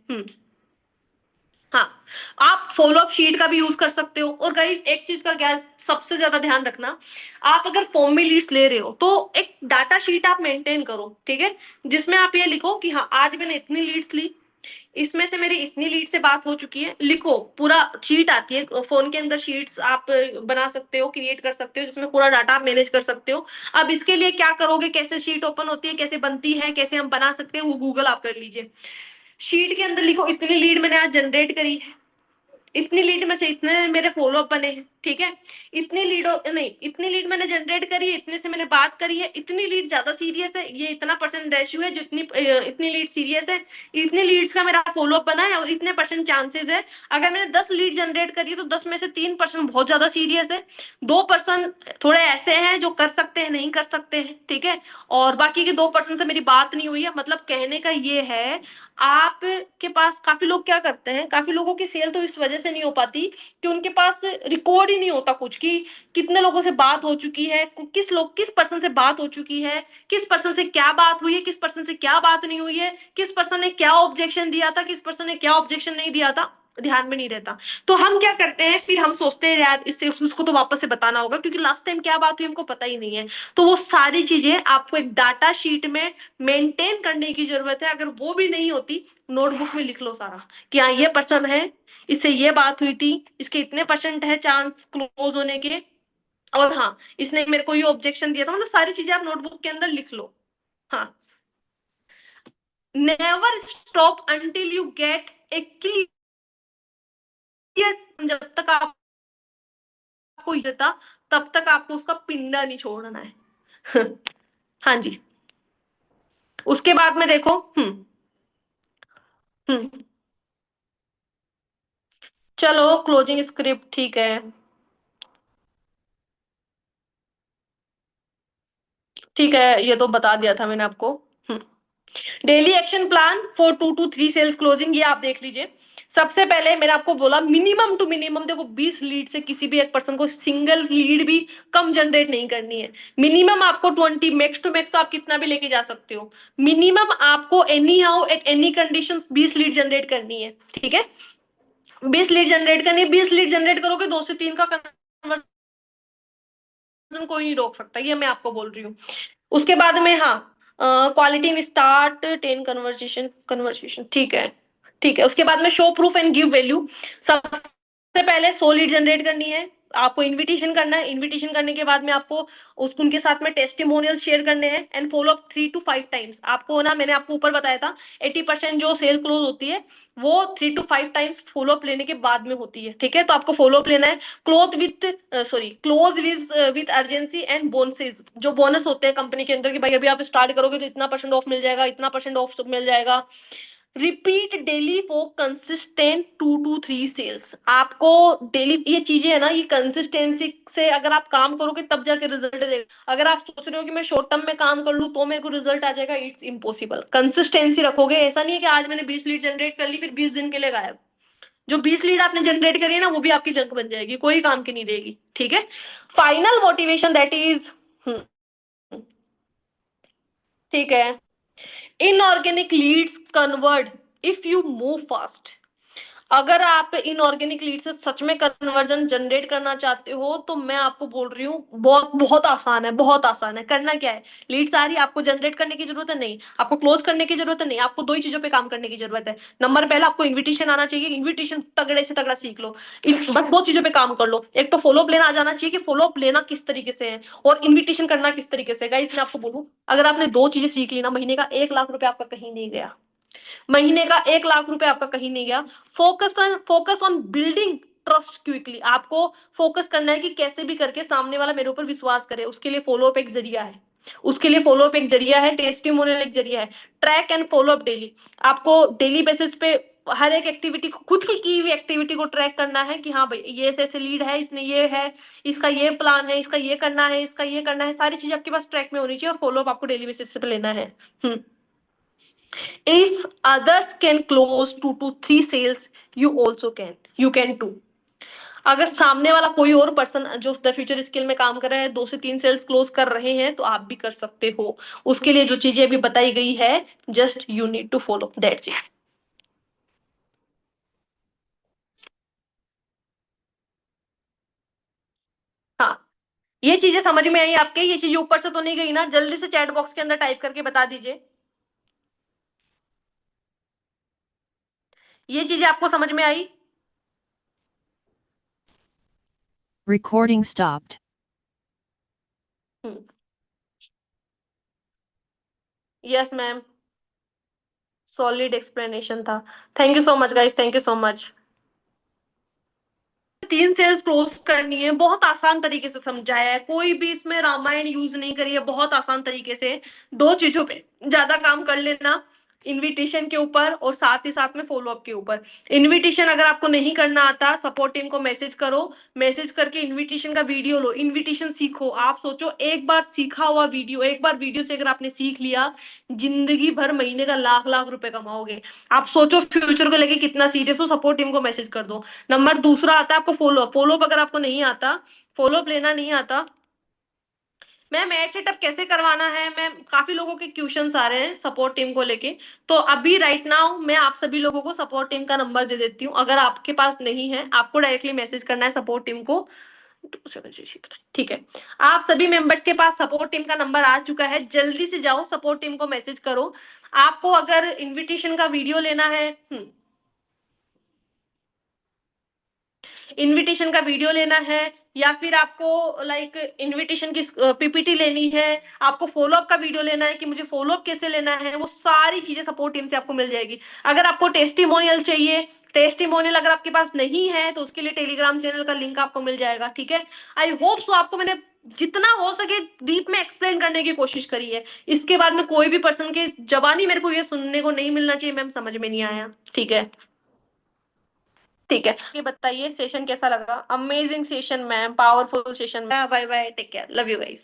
हाँ, आप फॉलो अप शीट का भी यूज कर सकते हो। और गाइस एक चीज का क्या सबसे ज्यादा ध्यान रखना, आप अगर फॉर्म में लीड्स ले रहे हो तो एक डाटा शीट आप मेंटेन करो, ठीक है, जिसमें आप ये लिखो कि हाँ आज मैंने इतनी लीड्स ली, इसमें से मेरी इतनी लीड से बात हो चुकी है, लिखो। पूरा शीट आती है फोन के अंदर, शीट्स आप बना सकते हो, क्रिएट कर सकते हो, जिसमें पूरा डाटा आप मैनेज कर सकते हो। अब इसके लिए क्या करोगे, कैसे शीट ओपन होती है, कैसे बनती है, कैसे हम बना सकते हैं, वो गूगल आप कर लीजिए। शीट के अंदर लिखो इतनी लीड मैंने आज जनरेट करी है, इतनी लीड में से इतने मेरे फॉलोअप बने हैं, ठीक है, इतनी लीड नहीं, इतनी लीड मैंने जनरेट करी है, इतने से मैंने बात करी है, इतनी लीड ज्यादा सीरियस है, ये इतना परसेंट रेशियो है, जो इतनी लीड सीरियस है, इतनी लीड्स का मेरा फॉलोअप बना है और इतने परसेंट चांसेस है। अगर मैंने 10 लीड जनरेट करी है तो 10 में से 3% बहुत ज्यादा सीरियस है, 2% थोड़े ऐसे हैं जो कर सकते हैं, नहीं कर सकते हैं, ठीक है, और बाकी के 2% से मेरी बात नहीं हुई है। मतलब कहने का ये है, आपके पास काफी लोग क्या करते हैं, काफी लोगों की सेल तो इस वजह से नहीं हो पाती कि उनके पास रिकॉर्ड ही नहीं होता कुछ, कि कितने लोगों से बात हो चुकी है, किस पर्सन से बात हो चुकी है, किस पर्सन से क्या बात हुई है, किस पर्सन से क्या बात नहीं हुई है, किस पर्सन ने क्या ऑब्जेक्शन दिया था, किस पर्सन ने क्या ऑब्जेक्शन नहीं दिया था, ध्यान में नहीं रहता। तो हम क्या करते हैं फिर, हम सोचते हैं यार इससे उसको तो वापस से बताना होगा, क्योंकि लास्ट टाइम क्या बात हुई हमको पता ही नहीं है। तो वो सारी चीजें आपको एक डाटा शीट में मेंटेन करने की जरूरत है। अगर वो भी नहीं होती, नोटबुक में लिख लो सारा, कि हाँ ये पर्सन है, इससे ये बात हुई थी, इसके इतने परसेंट है चांस क्लोज होने के, और हाँ इसने मेरे को ये ऑब्जेक्शन दिया था। मतलब सारी चीजें आप नोटबुक के अंदर लिख लो। हाँ, never stop until you get A clear, जब तक आपको ये था तब तक आपको उसका पिंडा नहीं छोड़ना है। हाँ जी, उसके बाद में देखो। हम्म चलो क्लोजिंग स्क्रिप्ट ठीक है। ठीक है, ये तो बता दिया था मैंने आपको। Daily action plan for 2 to 3 sales closing, ये आप देख लीजिए। सबसे पहले मैंने आपको बोला मिनिमम टू मिनिमम, देखो 20 लीड से किसी भी एक पर्सन को सिंगल लीड भी कम जनरेट नहीं करनी है। मिनिमम आपको 20, मैक्स टू मैक्स तो आप कितना भी लेके जा सकते हो। मिनिमम आपको any how at any condition 20 lead generate करनी है, ठीक है, 20 लीड जनरेट करनी है। 20 लीड जनरेट करोगे 2 से 3 का कन्वर्जन कोई नहीं रोक सकता, ये मैं आपको बोल रही हूँ। उसके बाद में हाँ, quality in start 10 conversation conversation, ठीक है, ठीक है। उसके बाद में show proof and give value, सबसे पहले 100 लीड जनरेट करनी है, आपको इनविटेशन करना है। इनविटेशन करने के बाद में आपको उनके साथ में टेस्टिमोनियल शेयर करने हैं, and follow up 3 to 5 times. आपको ना, मैंने आपको ऊपर बताया था 80% जो सेल्स क्लोज होती है वो 3 to 5 टाइम्स फॉलो अप लेने के बाद में होती है, ठीक है। तो आपको फॉलो अप लेना है, close with sorry close with urgency and bonuses, जो बोनस होते हैं कंपनी के अंदर, कि भाई अभी आप स्टार्ट करोगे तो इतना परसेंट ऑफ मिल जाएगा, इतना परसेंट ऑफ मिल जाएगा। Repeat daily for consistent 2 to 3 sales, आपको डेली ये चीजें है ना, ये कंसिस्टेंसी से अगर आप काम करोगे तब जाके रिजल्ट देगा। अगर आप सोच रहे हो कि मैं शॉर्ट टर्म में काम कर लूं तो मेरे को रिजल्ट आ जाएगा, इट्स इम्पॉसिबल। कंसिस्टेंसी रखोगे, ऐसा नहीं है कि आज मैंने 20 लीड जनरेट कर ली फिर 20 दिन के लिए गायब। जो 20 लीड आपने जनरेट करी है ना, वो भी आपकी जंक बन जाएगी, कोई काम की नहीं रहेगी, ठीक है। फाइनल मोटिवेशन दैट इज, ठीक है, inorganic leads convert if you move fast. अगर आप इनऑर्गेनिक लीड से सच में कन्वर्जन जनरेट करना चाहते हो तो मैं आपको बोल रही हूँ, बहुत बहुत आसान है, बहुत आसान है। करना क्या है, लीड्स आ रही है, आपको जनरेट करने की जरूरत है नहीं, आपको क्लोज करने की जरूरत है नहीं, आपको दो ही चीजों पे काम करने की जरूरत है। नंबर पहला, आपको इन्विटेशन आना चाहिए, इन्विटेशन तगड़े से तगड़ा सीख लो। बस दो चीजों पे काम कर लो, एक तो फॉलो अप लेना आ जाना चाहिए कि फॉलो अप लेना किस तरीके से है, और इन्विटेशन करना किस तरीके से। गाइस मैं आपको बोलूं, अगर आपने दो चीजें सीख ली ना, महीने का 1 लाख रुपए आपका कहीं नहीं गया। महीने का 1 लाख रुपए आपका कहीं नहीं गया। Focus on building trust quickly. आपको फोकस करना है कि कैसे भी करके सामने वाला मेरे ऊपर विश्वास करे, उसके लिए फॉलो अप एक जरिया है, उसके लिए फॉलो अप एक जरिया है, टेस्टिमोनियल एक जरिया है। Track and follow up daily, आपको डेली बेसिस पे हर एक एक्टिविटी को, खुद की हुई एक्टिविटी को ट्रैक करना है कि हाँ भाई ये ऐसे लीड है, इसने ये है, इसका ये प्लान है, इसका ये करना है, इसका ये करना है, सारी चीजें आपके पास ट्रैक में होनी चाहिए, और फॉलो अप आपको डेली बेसिस पे लेना है। If others can close 2 to 3 sales, you can too. अगर सामने वाला कोई और पर्सन जो द फ्यूचर स्किल में काम कर रहा है 2 से 3 सेल्स क्लोज कर रहे हैं, तो आप भी कर सकते हो। उसके लिए जो चीजें अभी बताई गई है, just you need to follow, that's it. हाँ, ये चीजें समझ में आई आपके? ये चीजें ऊपर से तो नहीं गई ना? जल्दी से चैट बॉक्स के अंदर टाइप करके बता दीजिए, ये चीजें आपको समझ में आई? Recording stopped. Yes ma'am, solid explanation था। Thank you so much guys, thank you so much. 3 sales close करनी है, बहुत आसान तरीके से समझाया है, कोई भी इसमें रामायण यूज नहीं करी है, बहुत आसान तरीके से। दो चीजों पे ज्यादा काम कर लेना, इनविटेशन के ऊपर और साथ ही साथ में फॉलो अप के ऊपर। इनविटेशन अगर आपको नहीं करना आता, सपोर्ट टीम को मैसेज करो, मैसेज करके इनविटेशन का वीडियो लो, इनविटेशन सीखो। आप सोचो, एक बार सीखा हुआ वीडियो, एक बार वीडियो से अगर आपने सीख लिया, जिंदगी भर महीने का लाख लाख रुपए कमाओगे। आप सोचो फ्यूचर को लेके कितना सीरियस हो, सपोर्ट टीम को मैसेज कर दो। नंबर दूसरा आता है आपको फॉलो अप। फॉलो अप अगर आपको नहीं आता, फॉलो अप लेना नहीं आता, मैम एड सेटअप कैसे करवाना है, मैम काफी लोगों के क्वेश्चंस आ रहे हैं सपोर्ट टीम को लेके। तो अभी राइट नाउ मैं आप सभी लोगों को सपोर्ट टीम का नंबर दे देती हूँ। अगर आपके पास नहीं है, आपको डायरेक्टली मैसेज करना है सपोर्ट टीम को। ठीक है, आप सभी मेंबर्स के पास सपोर्ट टीम का नंबर आ चुका है, जल्दी से जाओ सपोर्ट टीम को मैसेज करो। आपको अगर इनविटेशन का वीडियो लेना है, इनविटेशन का वीडियो लेना है, या फिर आपको लाइक इनविटेशन की पीपीटी लेनी है, आपको फॉलो अप का वीडियो लेना है कि मुझे फॉलो अप कैसे लेना है, वो सारी चीजें सपोर्ट टीम से आपको मिल जाएगी। अगर आपको टेस्टिमोनियल चाहिए, टेस्टिमोनियल अगर आपके पास नहीं है तो उसके लिए टेलीग्राम चैनल का लिंक आपको मिल जाएगा। ठीक है, आई होप सो आपको मैंने जितना हो सके डीप में एक्सप्लेन करने की कोशिश करी है। इसके बाद में कोई भी पर्सन के जबानी मेरे को ये सुनने को नहीं मिलना चाहिए मैम समझ में नहीं आया। ठीक है, ठीक है, ये बताइए सेशन कैसा लगा? Amazing session ma'am, powerful session. Bye bye, take care, love you guys.